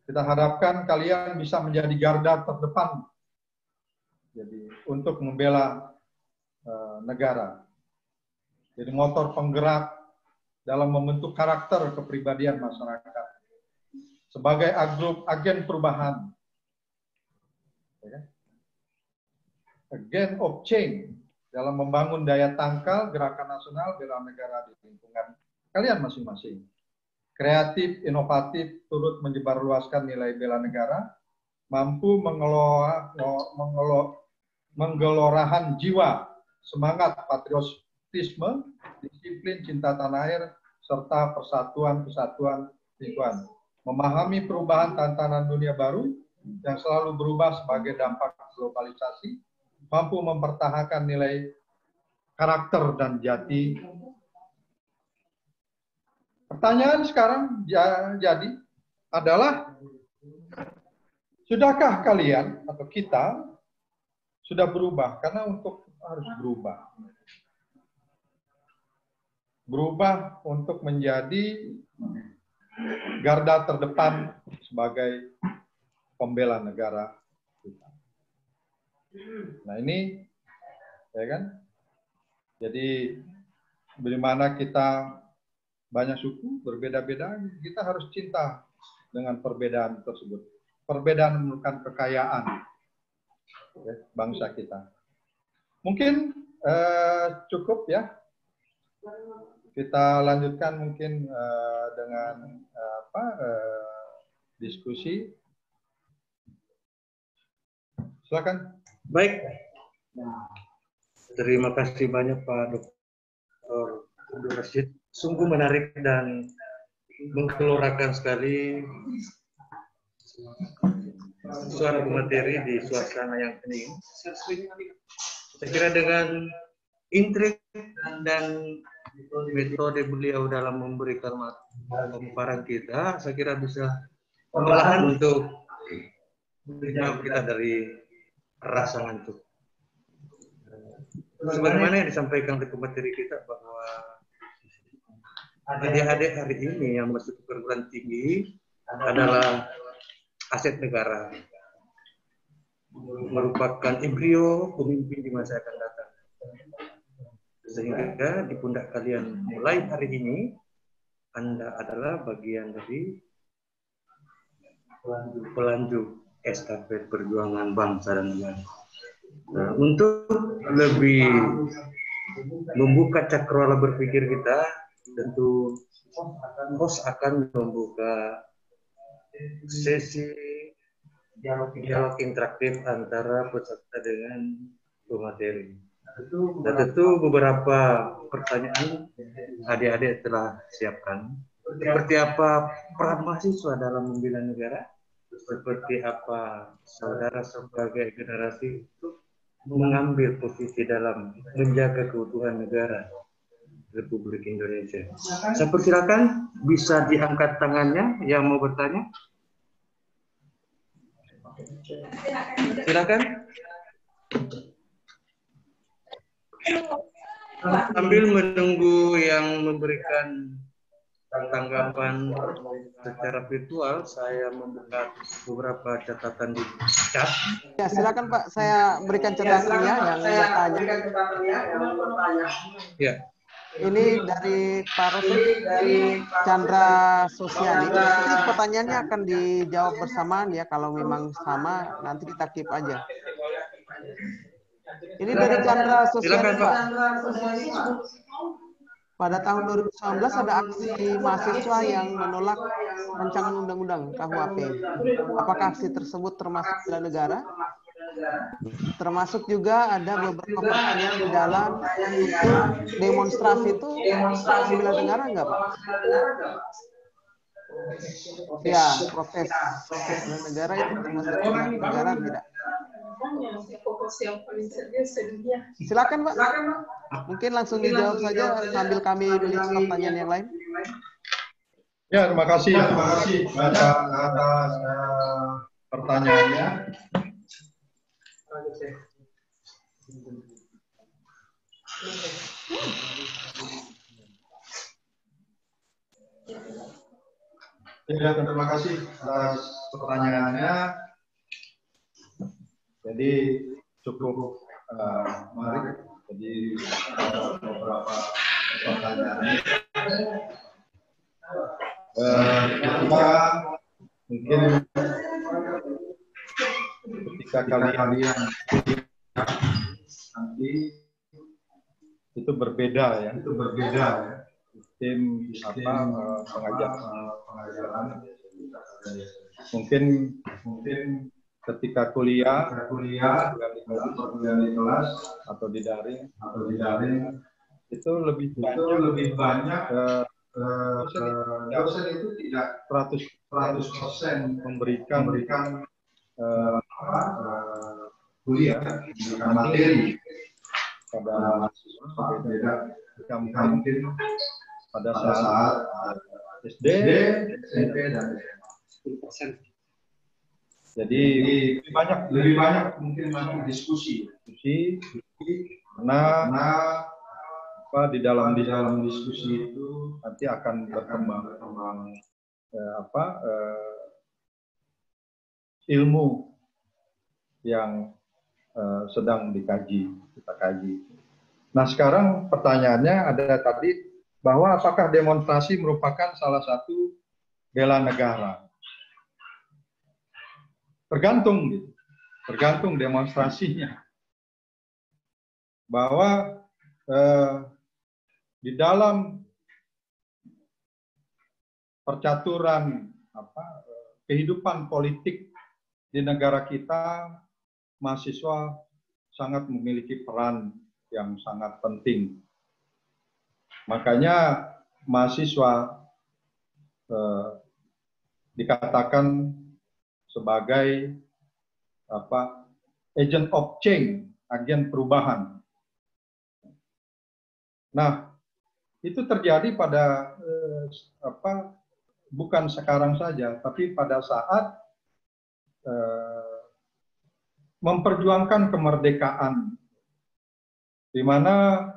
kita harapkan kalian bisa menjadi garda terdepan. Jadi untuk membela negara. Jadi motor penggerak dalam membentuk karakter kepribadian masyarakat sebagai agen perubahan. Ya. Agent of change dalam membangun daya tangkal gerakan nasional bela negara di lingkungan kalian masing-masing. Kreatif, inovatif, turut menyebarluaskan nilai bela negara, mampu menggelorahan jiwa, semangat patriotisme, disiplin cinta tanah air, serta persatuan kesatuan lingkungan. Memahami perubahan tantangan dunia baru yang selalu berubah sebagai dampak globalisasi, mampu mempertahankan nilai karakter dan jati. Pertanyaan sekarang jadi adalah, sudahkah kalian atau kita sudah berubah? Karena untuk harus berubah. Berubah untuk menjadi garda terdepan sebagai pembela negara kita. Nah ini, ya kan? Jadi bagaimana kita banyak suku berbeda-beda, kita harus cinta dengan perbedaan tersebut. Perbedaan merupakan kekayaan ya, bangsa kita. Mungkin cukup ya. Kita lanjutkan mungkin dengan diskusi. Silakan. Baik. Terima kasih banyak Pak Dr. Abdul Rashid. Sungguh menarik dan menggelorakan sekali suatu materi di suasana yang hening. Saya kira dengan intrik dan metode beliau dalam memberikan pemaparan kita, saya kira bisa melahan untuk menjawab kita dari rasa ngantuk. Sebagaimana yang disampaikan di materi kita bahwa adik-adik hari ini yang masuk ke perguruan tinggi adalah aset negara, merupakan embrio pemimpin di masa akan datang. Sehingga di pundak kalian mulai hari ini, Anda adalah bagian dari pelanjut estafet perjuangan bangsa dan negara. Nah, untuk lebih membuka cakrawala berpikir kita, tentu host akan membuka sesi dialog interaktif antara peserta dengan pemateri. Dan tentu beberapa pertanyaan adik-adik telah siapkan. Seperti apa peran mahasiswa dalam membela negara? Seperti apa saudara sebagai generasi mengambil posisi dalam menjaga keutuhan negara Republik Indonesia. Saya persilakan, bisa diangkat tangannya yang mau bertanya. Silakan. Sambil menunggu yang memberikan tanggapan secara virtual, saya membuka beberapa catatan di chat. Ya, silakan Pak, saya berikan catatannya yang bertanya. Ya. Ini dari Pak Rosid Chandra Sosiani. Nanti pertanyaannya akan dijawab bersamaan ya. Kalau memang sama, nanti kita keep aja. Ini dari Chandra Sosiani, Pak. Pada tahun 2019 ada aksi mahasiswa yang menolak rancangan undang-undang KUHP. Apakah aksi tersebut termasuk bela negara? Termasuk juga ada beberapa pertanyaan di dalam demonstrasi itu bela negara enggak, Pak? Ya, proses bela negara itu termasuk bela negara tidak? Silakan, Pak. Mungkin langsung dijawab saja sambil kami list pertanyaan yang lain. Ya, terima kasih Bapak atas pertanyaannya. Ya, terima kasih atas pertanyaannya. Jadi cukup menarik. Jadi beberapa pertanyaan. Mungkin ketika kalian nanti itu berbeda ya. Tim pengajaran mungkin ketika kuliah di kelas atau di daring itu lebih banyak dosen itu tidak 100% memberikan kuliah materi pada mahasiswa berbeda mungkin pada saat SD, SMP dan SMA. Jadi lebih banyak mungkin masuk diskusi karena di dalam diskusi itu nanti akan berkembang ilmu yang sedang kita kaji. Nah, sekarang pertanyaannya ada tadi bahwa apakah demonstrasi merupakan salah satu bela negara? Tergantung demonstrasinya. Bahwa di dalam percaturan kehidupan politik di negara kita, mahasiswa sangat memiliki peran yang sangat penting. Makanya mahasiswa dikatakan sebagai agent of change, agen perubahan. Nah, itu terjadi pada bukan sekarang saja, tapi pada saat memperjuangkan kemerdekaan, di mana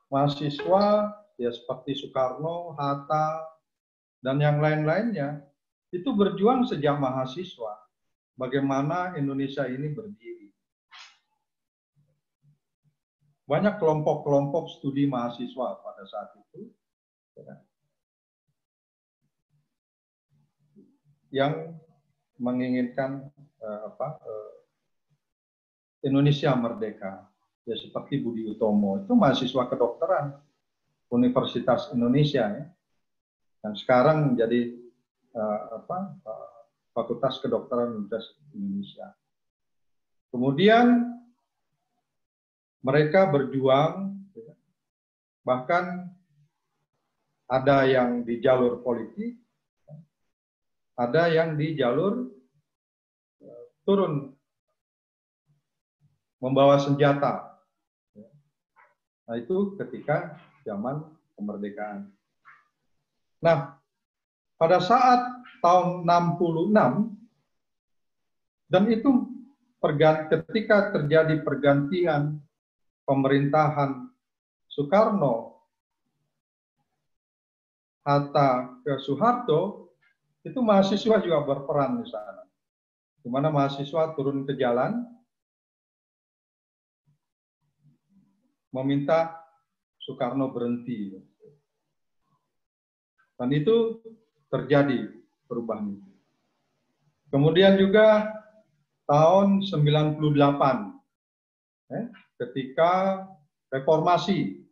mahasiswa ya seperti Soekarno, Hatta, dan yang lain-lainnya itu berjuang sejak mahasiswa bagaimana Indonesia ini berdiri. Banyak kelompok-kelompok studi mahasiswa pada saat itu yang menginginkan Indonesia merdeka. Ya seperti Budi Utomo, itu mahasiswa kedokteran Universitas Indonesia ya. Yang sekarang menjadi Fakultas Kedokteran Universitas Indonesia. Kemudian mereka berjuang, bahkan ada yang di jalur politik, ada yang di jalur turun membawa senjata. Nah itu ketika zaman kemerdekaan. Nah, pada saat tahun 66, dan itu ketika terjadi pergantian pemerintahan Soekarno, Hatta ke Soeharto, itu mahasiswa juga berperan di sana. Di mana mahasiswa turun ke jalan, meminta Soekarno berhenti. Dan itu terjadi perubahan itu. Kemudian juga tahun 98, ketika reformasi.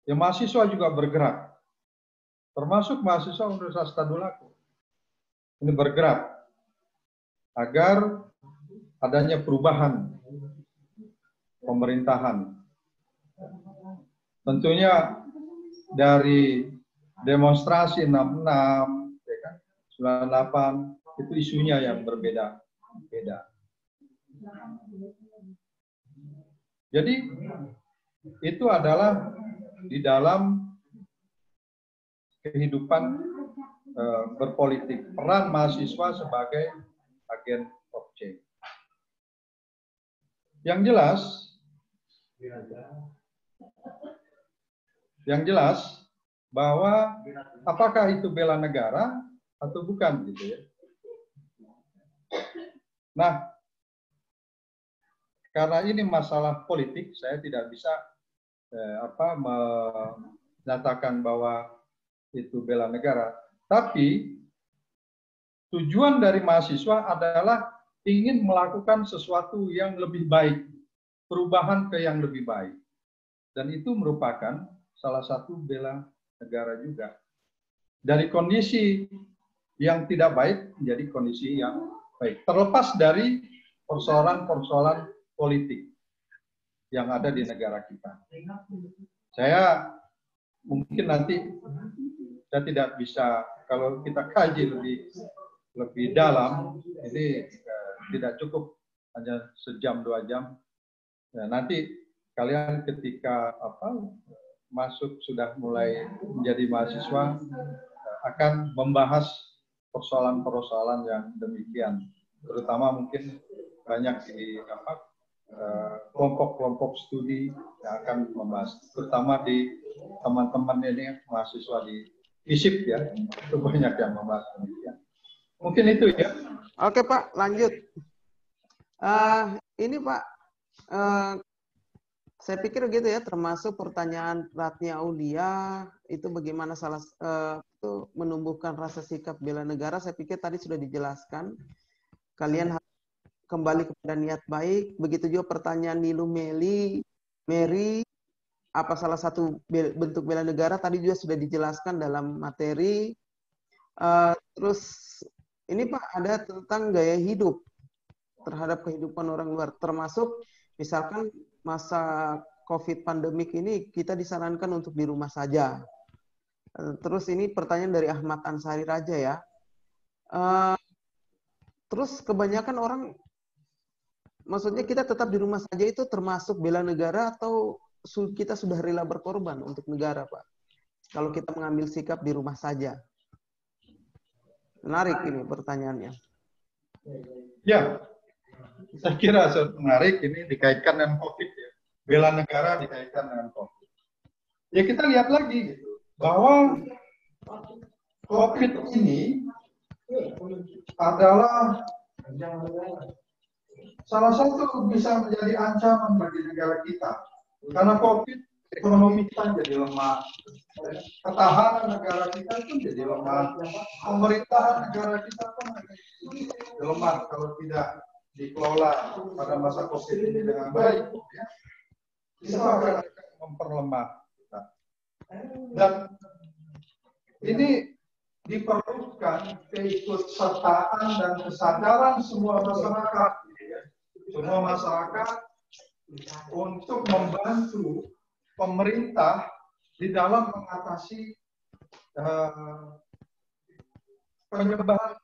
Ya mahasiswa juga bergerak. Termasuk mahasiswa Universitas Tadulako. ini bergerak agar adanya perubahan pemerintahan. Tentunya dari demonstrasi 66, ya kan, 98 itu isunya yang berbeda-beda. Jadi itu adalah di dalam kehidupan berpolitik, peran mahasiswa sebagai agen of change. Yang jelas bahwa apakah itu bela negara atau bukan gitu ya. Nah, karena ini masalah politik, saya tidak bisa menyatakan bahwa itu bela negara. Tapi tujuan dari mahasiswa adalah ingin melakukan sesuatu yang lebih baik, perubahan ke yang lebih baik. Dan itu merupakan salah satu bela negara juga. Dari kondisi yang tidak baik menjadi kondisi yang baik. Terlepas dari persoalan-persoalan politik yang ada di negara kita. Saya mungkin nanti saya tidak bisa, kalau kita kaji lebih dalam, ini tidak cukup hanya sejam 2 jam. Ya, nanti kalian ketika masuk sudah mulai menjadi mahasiswa akan membahas persoalan-persoalan yang demikian, terutama mungkin banyak di kelompok-kelompok studi yang akan membahas, terutama di teman-teman ini mahasiswa di ISIP ya, itu banyak yang membahas demikian. Mungkin itu ya. Oke Pak, lanjut. Ini Pak, saya pikir gitu ya, termasuk pertanyaan Ratnia Aulia itu bagaimana itu menumbuhkan rasa sikap bela negara. Saya pikir tadi sudah dijelaskan. Kalian harus kembali kepada niat baik. Begitu juga pertanyaan Nilu Mary, apa salah satu bentuk bela negara tadi juga sudah dijelaskan dalam materi. Terus ini Pak ada tentang gaya hidup terhadap kehidupan orang luar, termasuk misalkan masa COVID pandemik ini kita disarankan untuk di rumah saja. Terus ini pertanyaan dari Ahmad Ansari Raja ya. Terus kebanyakan orang, maksudnya kita tetap di rumah saja itu termasuk bela negara atau kita sudah rela berkorban untuk negara Pak? Kalau kita mengambil sikap di rumah saja. Menarik ini pertanyaannya. Ya, saya kira menarik ini dikaitkan dengan COVID ya. Bela negara dikaitkan dengan COVID. Ya kita lihat lagi gitu, bahwa COVID ini adalah salah satu bisa menjadi ancaman bagi negara kita. Karena COVID, ekonomi kita jadi lemah, ketahanan negara kita pun jadi lemah, pemerintahan negara kita pun jadi lemah kalau tidak dikelola pada masa COVID ini dengan baik. Ya. Itu akan memperlemah kita. Dan ini diperlukan keikutsertaan dan kesadaran semua masyarakat. Ya. Semua masyarakat untuk membantu pemerintah di dalam mengatasi penyebaran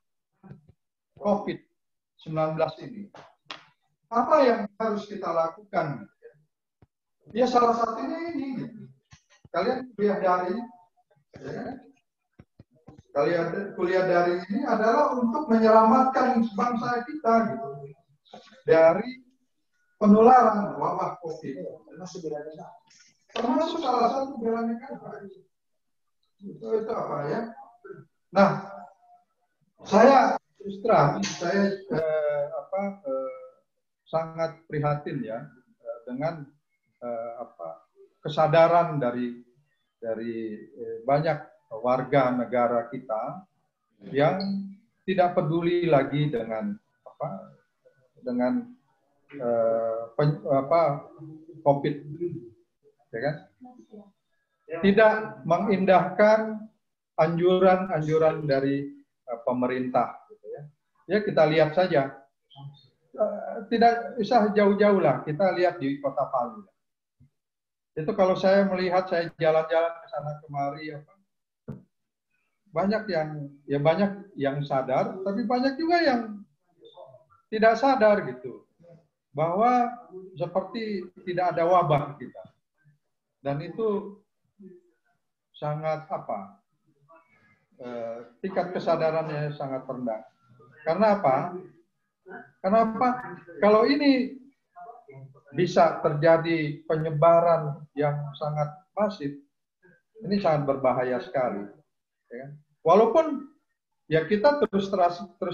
COVID-19 ini. Apa yang harus kita lakukan? Ya salah satunya ini. Kalian kuliah daring, ya. Kalian kuliah daring ini adalah untuk menyelamatkan bangsa kita gitu, dari penularan wabah COVID. Termasuk salah satu bela negara. Itu apa ya? Nah, saya terus terang, saya sangat prihatin ya dengan kesadaran dari banyak warga negara kita yang tidak peduli lagi dengan COVID, ya kan? Tidak mengindahkan anjuran-anjuran dari pemerintah Ya kita lihat saja. Tidak usah jauh-jauh lah. Kita lihat di Kota Palu. Itu kalau saya melihat, saya jalan-jalan ke sana kemari, banyak yang sadar, tapi banyak juga yang tidak sadar gitu, bahwa seperti tidak ada wabah kita. Dan itu sangat tingkat kesadarannya sangat rendah. Karena apa? Kenapa? Kalau ini bisa terjadi penyebaran yang sangat masif, ini sangat berbahaya sekali. Ya. Walaupun ya kita terus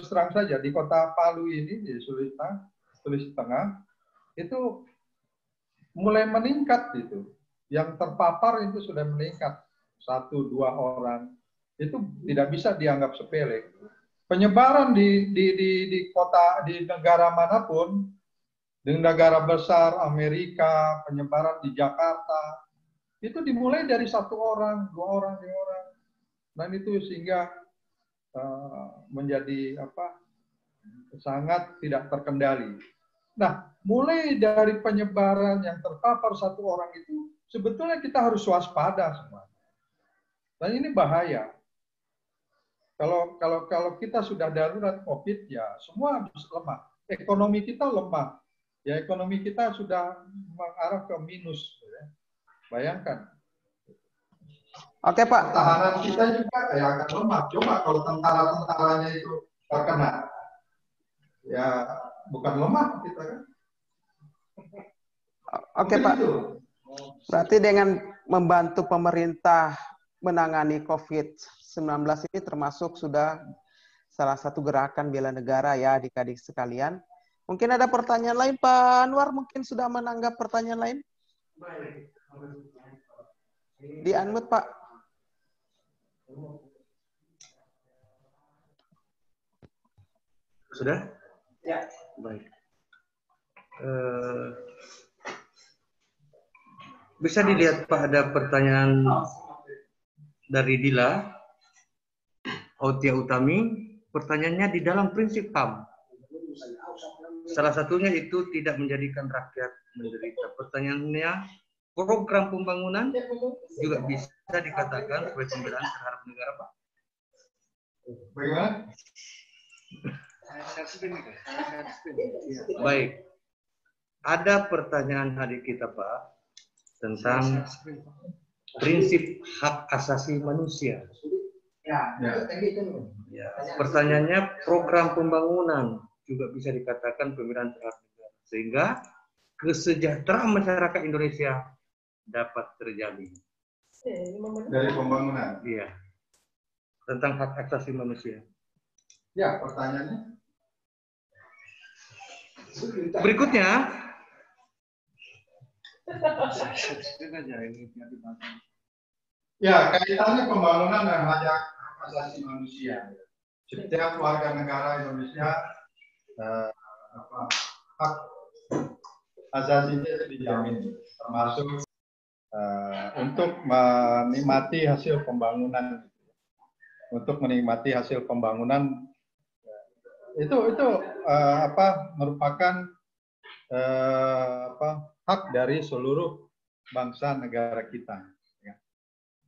terang saja di Kota Palu ini, di Sulawesi Tengah, itu mulai meningkat itu. Yang terpapar itu sudah meningkat 1-2 orang. Itu tidak bisa dianggap sepele. Penyebaran di kota, di negara manapun, di negara besar Amerika, penyebaran di Jakarta, itu dimulai dari 1 orang, 2 orang, 3 orang. Dan itu sehingga menjadi sangat tidak terkendali. Nah, mulai dari penyebaran yang terpapar 1 orang itu, sebetulnya kita harus waspada semua. Dan ini bahaya. Kalau kita sudah darurat COVID, ya semua harus lemah. Ekonomi kita lemah. Ya, ekonomi kita sudah mengarah ke minus. Ya. Bayangkan. Oke, Pak. Pertahanan kita juga akan lemah. Coba kalau tentara-tentaranya itu terkena. Ya, bukan lemah kita kan. Oke, Pak. Berarti dengan membantu pemerintah menangani COVID-19 ini termasuk sudah salah satu gerakan bela negara ya adik-adik sekalian. Mungkin ada pertanyaan lain, Pak Anwar mungkin sudah menanggap pertanyaan lain? Di-unmute, Pak. Sudah? Ya. Baik. Bisa dilihat Pak, ada pertanyaan dari Dila Autia Utami. Pertanyaannya di dalam prinsip HAM, salah satunya itu tidak menjadikan rakyat menderita. Pertanyaannya, program pembangunan juga bisa dikatakan sebagai pembelaan terhadap negara, Pak? Bagaimana? Baik. Ada pertanyaan adik kita, Pak, tentang prinsip hak asasi manusia. Ya. Pertanyaannya, program pembangunan juga bisa dikatakan pembelaan terhadap negara, sehingga kesejahteraan masyarakat Indonesia dapat terjamin. Dari pembangunan. Iya. Tentang hak asasi manusia. Ya, pertanyaannya. Berikutnya, ya, kaitannya pembangunan dan hak asasi manusia. Setiap warga negara Indonesia hak asasinya dijamin, termasuk untuk menikmati hasil pembangunan. Untuk menikmati hasil pembangunan itu merupakan hak dari seluruh bangsa negara kita.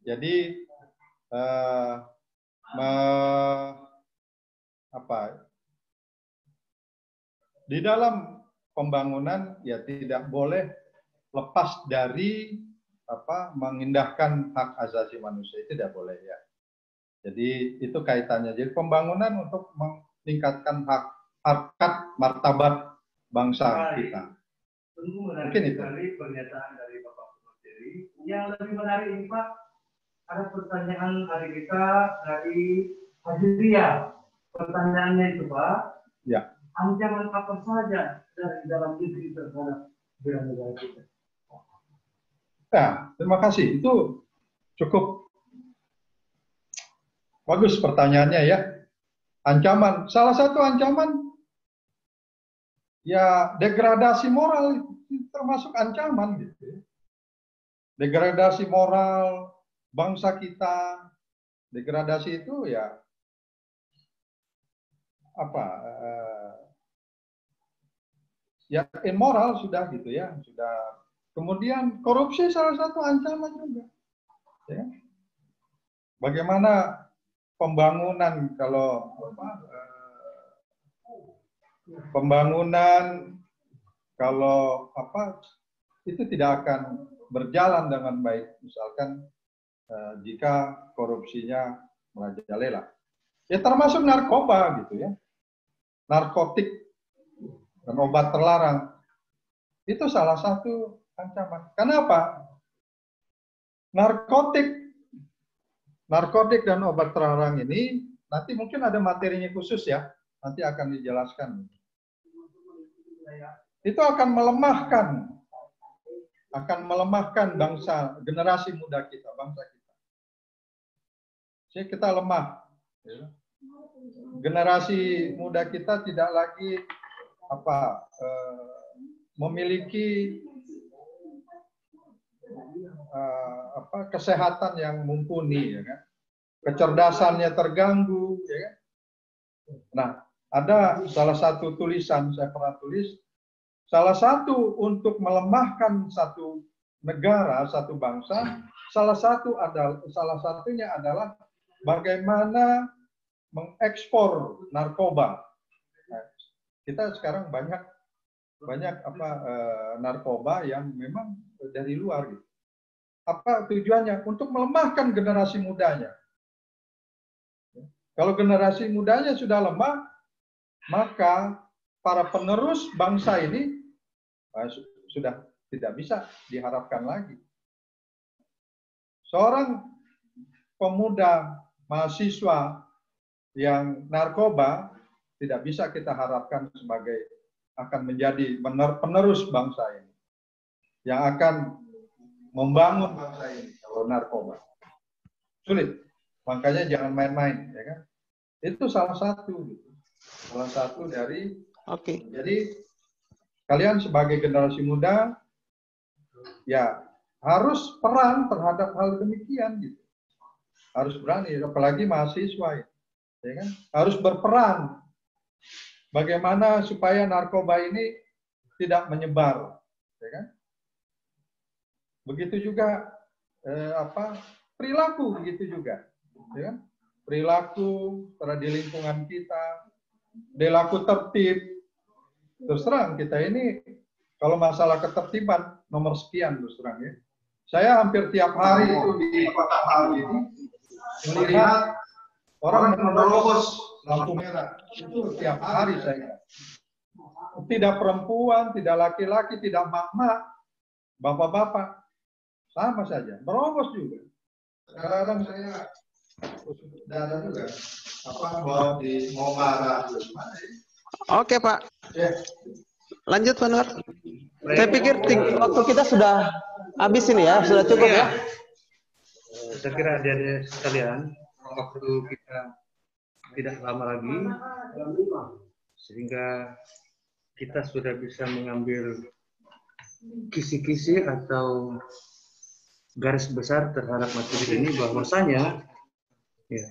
Jadi di dalam pembangunan ya tidak boleh lepas dari mengindahkan hak asasi manusia, itu tidak boleh ya. Jadi itu kaitannya. Jadi pembangunan untuk meningkatkan harkat martabat bangsa kita. Mungkin itu. Pernyataan dari Bapak Menteri. Yang lebih menarik ini Pak, ada pertanyaan dari kita dari Hajriya. Pertanyaannya itu Pak, ya. Ancaman apa saja dari dalam negeri terhadap bela negara kita? Ya, terima kasih. Itu cukup bagus pertanyaannya ya. Ancaman, salah satu ancaman ya degradasi moral, termasuk ancaman gitu. Degradasi moral bangsa kita, degradasi itu ya ya immoral sudah gitu ya, sudah. Kemudian korupsi salah satu ancaman juga. Ya. Bagaimana pembangunan kalau itu tidak akan berjalan dengan baik, misalkan jika korupsinya merajalela. Ya termasuk narkoba gitu ya, narkotik dan obat terlarang itu salah satu ancaman. Kenapa? Narkotik dan obat terlarang ini nanti mungkin ada materinya khusus ya, nanti akan dijelaskan. Itu akan melemahkan bangsa, generasi muda kita, bangsa kita. Jadi kita lemah. Ya. Generasi muda kita tidak lagi memiliki kesehatan yang mumpuni, ya kan? Kecerdasannya terganggu, ya kan? Nah, ada salah satu tulisan saya pernah tulis, salah satu untuk melemahkan satu negara, satu bangsa, salah satunya adalah bagaimana mengekspor narkoba. Nah, kita sekarang banyak narkoba yang memang dari luar gitu. Apa tujuannya? Untuk melemahkan generasi mudanya. Kalau generasi mudanya sudah lemah, maka para penerus bangsa ini sudah tidak bisa diharapkan lagi. Seorang pemuda mahasiswa yang narkoba tidak bisa kita harapkan sebagai akan menjadi penerus bangsa ini, yang akan membangun bangsa ini. Kalau narkoba sulit, makanya jangan main-main, ya kan? Itu salah satu dari. Oke. Jadi kalian sebagai generasi muda ya harus peran terhadap hal demikian gitu. Harus berani, apalagi mahasiswa ya kan? Harus berperan. Bagaimana supaya narkoba ini tidak menyebar, ya kan? Begitu juga perilaku, begitu juga, ya kan? Perilaku di lingkungan kita, perilaku tertib. Terus terang kita ini kalau masalah ketertiban nomor sekian, terus terang ya. Saya hampir tiap hari itu di kota Palu ini melihat orang menerobos lampu merah. Itu tiap hari saya. Tidak perempuan, tidak laki-laki, tidak mak-mak, bapak-bapak. Sama saja, merobos juga. Kadang-kadang saya ada juga mau marah. Oke, Pak. Ya. Lanjut, Pak Nur. Saya pikir waktu kita sudah habis ini ya, sudah cukup ya. Saya kira adik-adik sekalian, waktu kita tidak lama lagi, sehingga kita sudah bisa mengambil kisi-kisi atau garis besar terhadap materi ini, bahwasanya ya,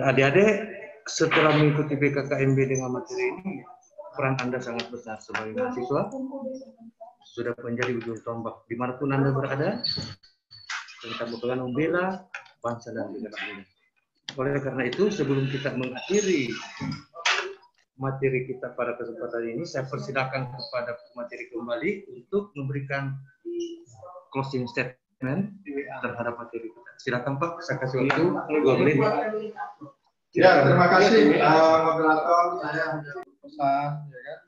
adik-adik setelah mengikuti BKKMB dengan materi ini, peran Anda sangat besar sebagai mahasiswa, sudah menjadi ujung tombak dimanapun Anda berada, tentang bagaimana membela bangsa dan negara ini. Oleh karena itu, sebelum kita mengakhiri materi kita pada kesempatan ini, saya persilakan kepada materi kembali untuk memberikan closing statement terhadap materi kita. Silakan Pak, saya kasih waktu 2 menit. Ya, terima kasih moderator. Saya pesan, ya kan.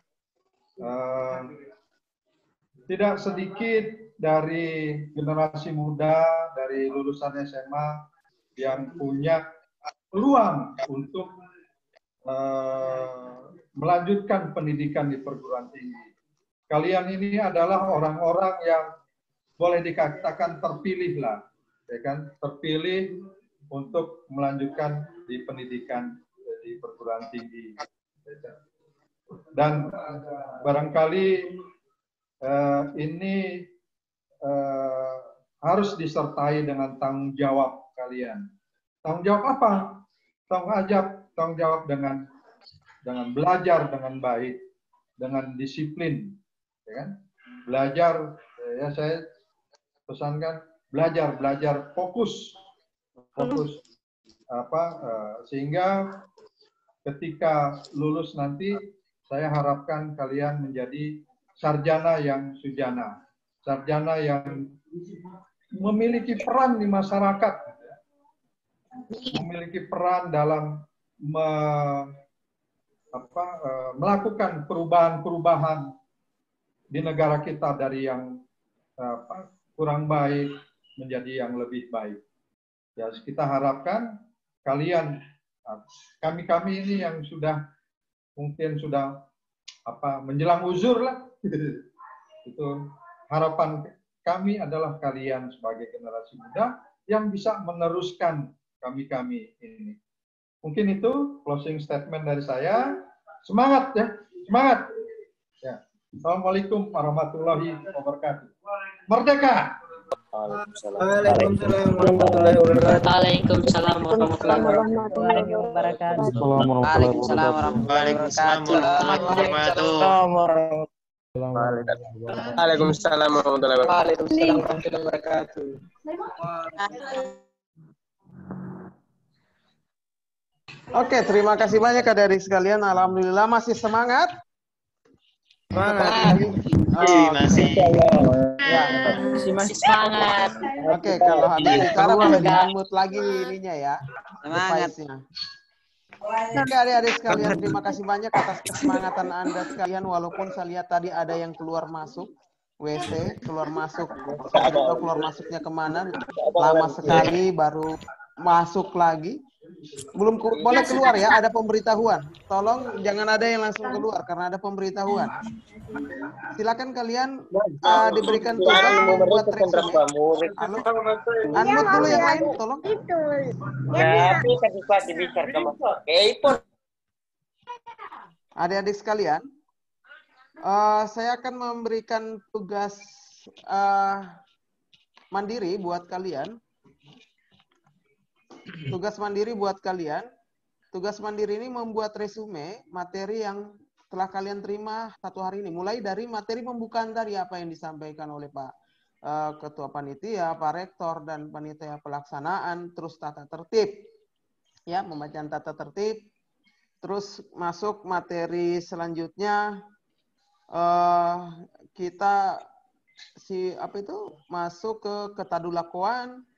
Tidak sedikit dari generasi muda, dari lulusan SMA yang punya peluang untuk melanjutkan pendidikan di perguruan tinggi. Kalian ini adalah orang-orang yang boleh dikatakan terpilih lah, ya kan? Terpilih untuk melanjutkan di pendidikan di perguruan tinggi. Dan barangkali ini harus disertai dengan tanggung jawab kalian. Tanggung jawab apa? Tanggung jawab dengan dengan belajar dengan baik, dengan disiplin, ya kan? Belajar, ya saya pesankan belajar fokus sehingga ketika lulus nanti saya harapkan kalian menjadi sarjana yang sujana, sarjana yang memiliki peran di masyarakat, memiliki peran dalam melakukan perubahan-perubahan di negara kita dari yang kurang baik menjadi yang lebih baik. Ya, kita harapkan kalian, kami ini yang sudah mungkin sudah menjelang uzur lah, itu harapan kami adalah kalian sebagai generasi muda yang bisa meneruskan kami ini. Mungkin itu closing statement dari saya. Semangat ya, semangat. Ya. Assalamualaikum warahmatullahi wabarakatuh. Merdeka. Waalaikumsalam warahmatullahi wabarakatuh. Waalaikumsalam warahmatullahi wabarakatuh. Waalaikumsalam warahmatullahi wabarakatuh. Waalaikumsalam warahmatullahi wabarakatuh. Oke, terima kasih banyak adik-adik sekalian. Alhamdulillah masih semangat. Masih. Masih semangat. Oke, kalau habis bicara boleh di-unmute lagi ininya ya. Semangat. Oke, adik-adik sekalian, terima kasih banyak atas kesemangatan Anda sekalian. Walaupun saya lihat tadi ada yang keluar masuk WC, keluar masuk, atau keluar masuknya kemana, lama sekali baru masuk lagi. Belum boleh keluar ya, ada pemberitahuan. Tolong jangan ada yang langsung keluar karena ada pemberitahuan. Silakan kalian diberikan tugas membuat resume. Halo, unmute dulu yang lain, tolong. Adik-adik sekalian, saya akan memberikan tugas mandiri buat kalian. Tugas mandiri buat kalian. Tugas mandiri ini membuat resume materi yang telah kalian terima satu hari ini. Mulai dari materi pembukaan tadi apa yang disampaikan oleh Pak Ketua Panitia, Pak Rektor, dan Panitia Pelaksanaan. Terus tata tertib. Ya, pembacaan tata tertib. Terus masuk materi selanjutnya. Kita masuk ke ketadulakoan.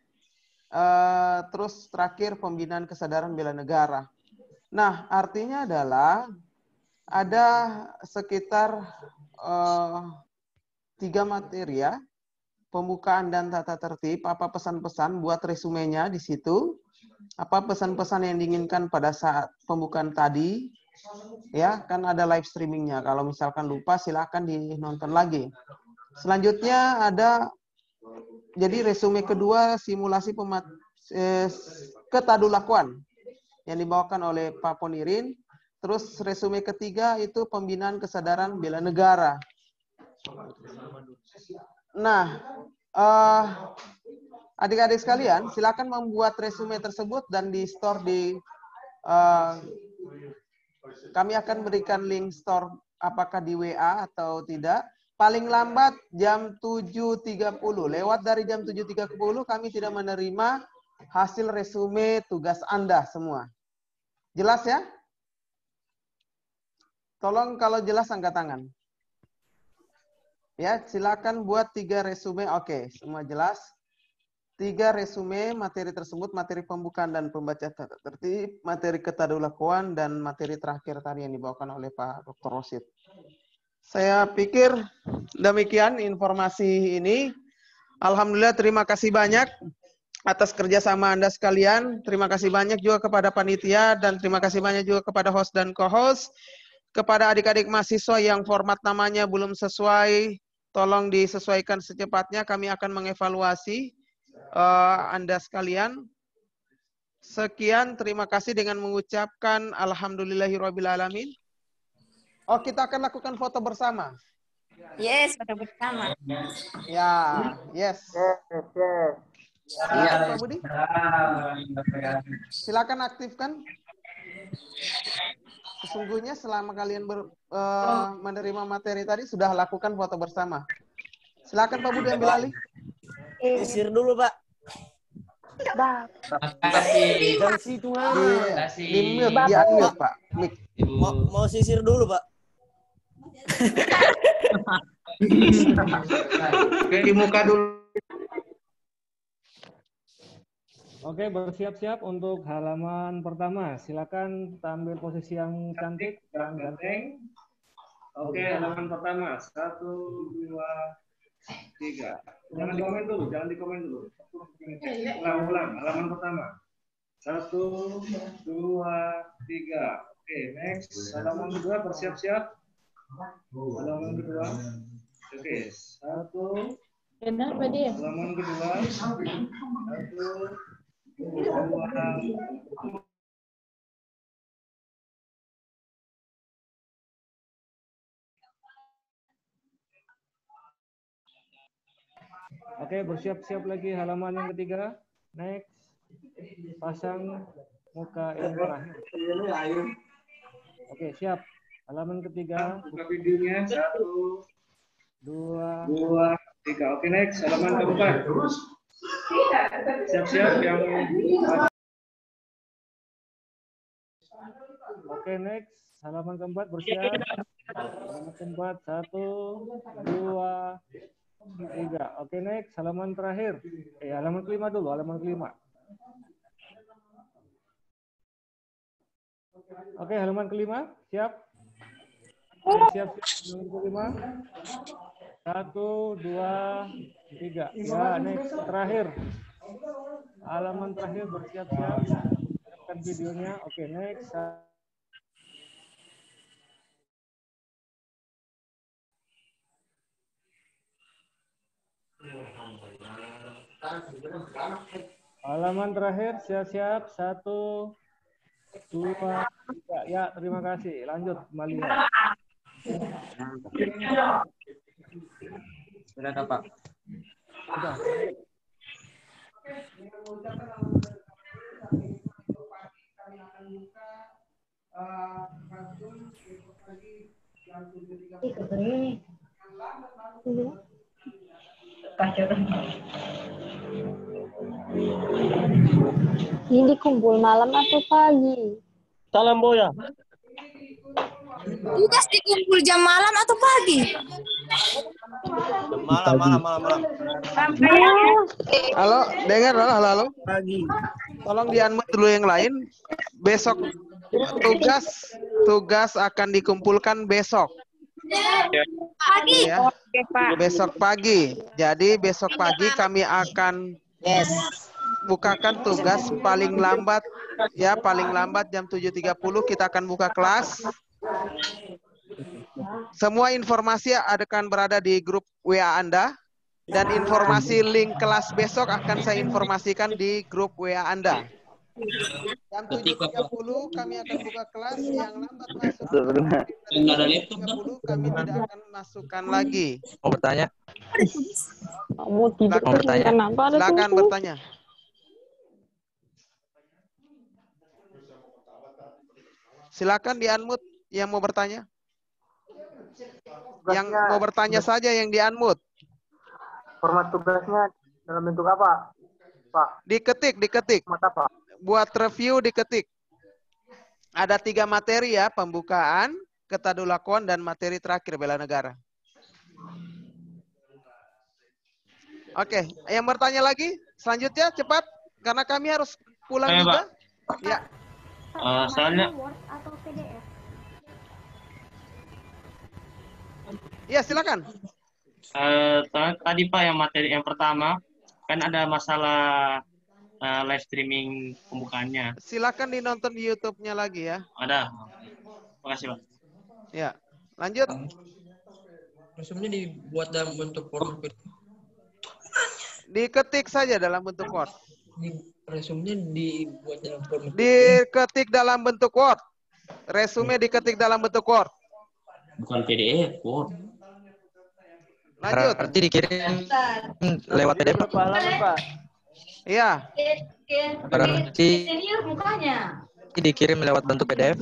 Terus terakhir pembinaan kesadaran bela negara. Nah, artinya adalah ada sekitar 3 materi ya, pembukaan dan tata tertib. Apa pesan-pesan buat resumenya di situ? Apa pesan-pesan yang diinginkan pada saat pembukaan tadi? Ya, kan ada live streamingnya. Kalau misalkan lupa, silahkan dinonton lagi. Selanjutnya ada. Jadi resume kedua simulasi ketadulakoan yang dibawakan oleh Pak Ponirin. Terus resume ketiga itu pembinaan kesadaran bela negara. Nah, adik-adik sekalian, silakan membuat resume tersebut dan di-store di kami akan berikan link store apakah di WA atau tidak. Paling lambat jam 7.30. Lewat dari jam 7.30 kami tidak menerima hasil resume tugas Anda semua. Jelas ya? Tolong kalau jelas angkat tangan. Ya, silakan buat 3 resume. Oke, semua jelas. 3 resume materi tersebut, materi pembukaan dan pembacaan tata tertib, materi ketadulakoan, dan materi terakhir tadi yang dibawakan oleh Pak Dr. Rosid. Saya pikir demikian informasi ini. Alhamdulillah, terima kasih banyak atas kerjasama Anda sekalian. Terima kasih banyak juga kepada panitia dan terima kasih banyak juga kepada host dan co-host. Kepada adik-adik mahasiswa yang format namanya belum sesuai, tolong disesuaikan secepatnya. Kami akan mengevaluasi Anda sekalian. Sekian, terima kasih dengan mengucapkan alhamdulillahirrabbilalamin. Oh, kita akan lakukan foto bersama. Yes, foto bersama. Ya, yes. Ya, Pak Budi. Silakan aktifkan. sesungguhnya selama kalian menerima materi tadi sudah lakukan foto bersama. Silakan Pak Budi ambil alih. Sisir dulu, Pak. Jangan situ, Di mute, di unmute Pak. Mic. Mau sisir dulu, Pak. Di muka dulu. Oke, bersiap-siap untuk halaman pertama. Silakan ambil posisi yang cantik dan ganteng. Oke, halaman pertama. 1, 2, 3. Jangan dikomen dulu, jangan dikomen dulu. Ulang-ulang, halaman pertama. 1, 2, 3. Oke, next. Halaman kedua, bersiap-siap. Halaman kedua. Oke, 1. Kenapa dia? Halaman kedua. 1, 2. Oke, bersiap-siap lagi halaman yang ketiga. Next. Pasang muka yang terakhir. Oke, siap. Halaman ketiga. Buka videonya. 1, 2, 3. Oke, next. Halaman keempat. Siap-siap yang... Oke, next. Halaman keempat bersiap. Halaman keempat. 1, 2, 3. Oke, next. Halaman terakhir. Halaman kelima dulu. Halaman kelima. Oke, halaman kelima. Siap. Siap. Halaman kelima. 1, 2, 3. Ya, next. Terakhir. Halaman terakhir bersiap-siap. Siapkan videonya. Oke, next. Halaman terakhir, siap-siap. 1, 2, 3. Ya, terima kasih. Lanjut, kembali. Sudah, Pak. Sudah. Ini dikumpul malam atau pagi? Salam Boya. Tugas dikumpul jam malam atau pagi? Malam. Halo, dengar halo. Pagi. Tolong di-unmute dulu yang lain. Besok tugas akan dikumpulkan besok. Pagi. Ya. Besok pagi. Jadi besok pagi kami akan bukakan tugas paling lambat jam 7.30 kita akan buka kelas. Semua informasi akan berada di grup WA Anda dan informasi link kelas besok akan saya informasikan di grup WA Anda. Jam 7.30 kami akan buka kelas, yang lambat masuk. Enggak ada laptop 7.30 kami tidak akan masukkan lagi. Mau bertanya? Mau tidur kenapa ada Silakan tuh? bertanya. Silakan di-unmute yang mau bertanya. Yang mau bertanya saja yang di-unmute. Format tugasnya dalam bentuk apa, Pak? Diketik. Format apa? Buat review diketik. Ada 3 materi ya, pembukaan, ketadulakuan, dan materi terakhir bela negara. Oke, yang bertanya lagi, selanjutnya cepat, karena kami harus pulang juga. Pak. Ya. Soalnya Ya, silakan. tadi Pak yang materi yang pertama kan ada masalah live streaming pembukaannya. Silakan dinonton di YouTube-nya lagi ya. Ada. Makasih Pak. Ya, lanjut. Resumnya dibuat dalam bentuk format Diketik saja dalam bentuk Word. resumnya dibuat dalam format Diketik dalam bentuk Word. Resume diketik dalam bentuk Word. Bukan PDF, Word. Lanjut. Berarti dikirim lewat PDF. Pak. Iya. Berarti Senior mukanya. dikirim lewat bentuk PDF.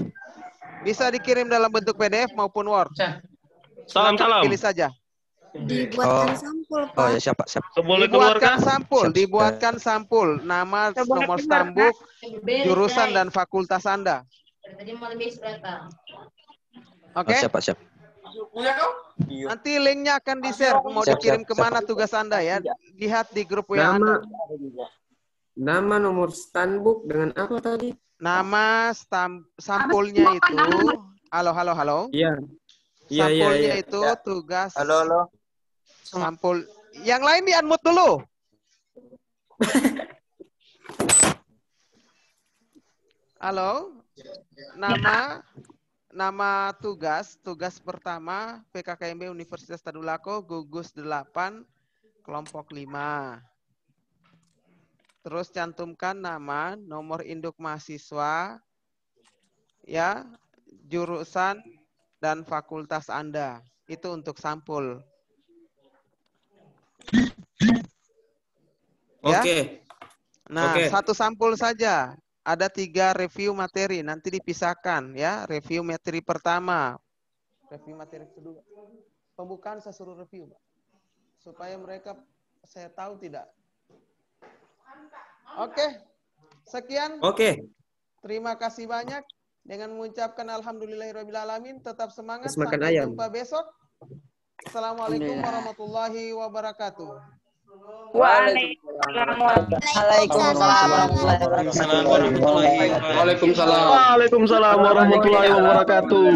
Bisa dikirim dalam bentuk PDF maupun Word. Salam. Pilih saja. Dibuatkan sampul, Pak. Oh ya, siapa? Dibuatkan sampul, nama, nomor stambuk, jurusan dan fakultas Anda. Oke? Siap. Nanti linknya akan di-share. Mau dikirim kemana tugas Anda ya? Lihat di grup WA Anda. Nama, nomor stambuk dengan apa tadi? Nama sampulnya itu. Halo. Iya. Sampulnya itu tugas. Halo. Sampul. Yang lain di-unmute dulu. Halo. Nama tugas pertama PKKMB Universitas Tadulako gugus 8 kelompok 5. Terus cantumkan nama, nomor induk mahasiswa, ya, jurusan dan fakultas Anda. Itu untuk sampul. Oke. Nah, satu sampul saja. Ada 3 review materi, nanti dipisahkan ya. Review materi pertama, review materi kedua. Pembukaan saya suruh review, Pak. Supaya mereka saya tahu tidak. Oke. Sekian. Oke. Terima kasih banyak. Dengan mengucapkan alhamdulillahirrahmanirrahim, tetap semangat. Makan Sampai ayam. jumpa besok. Assalamualaikum warahmatullahi wabarakatuh. Waalaikumsalam warahmatullahi wabarakatuh.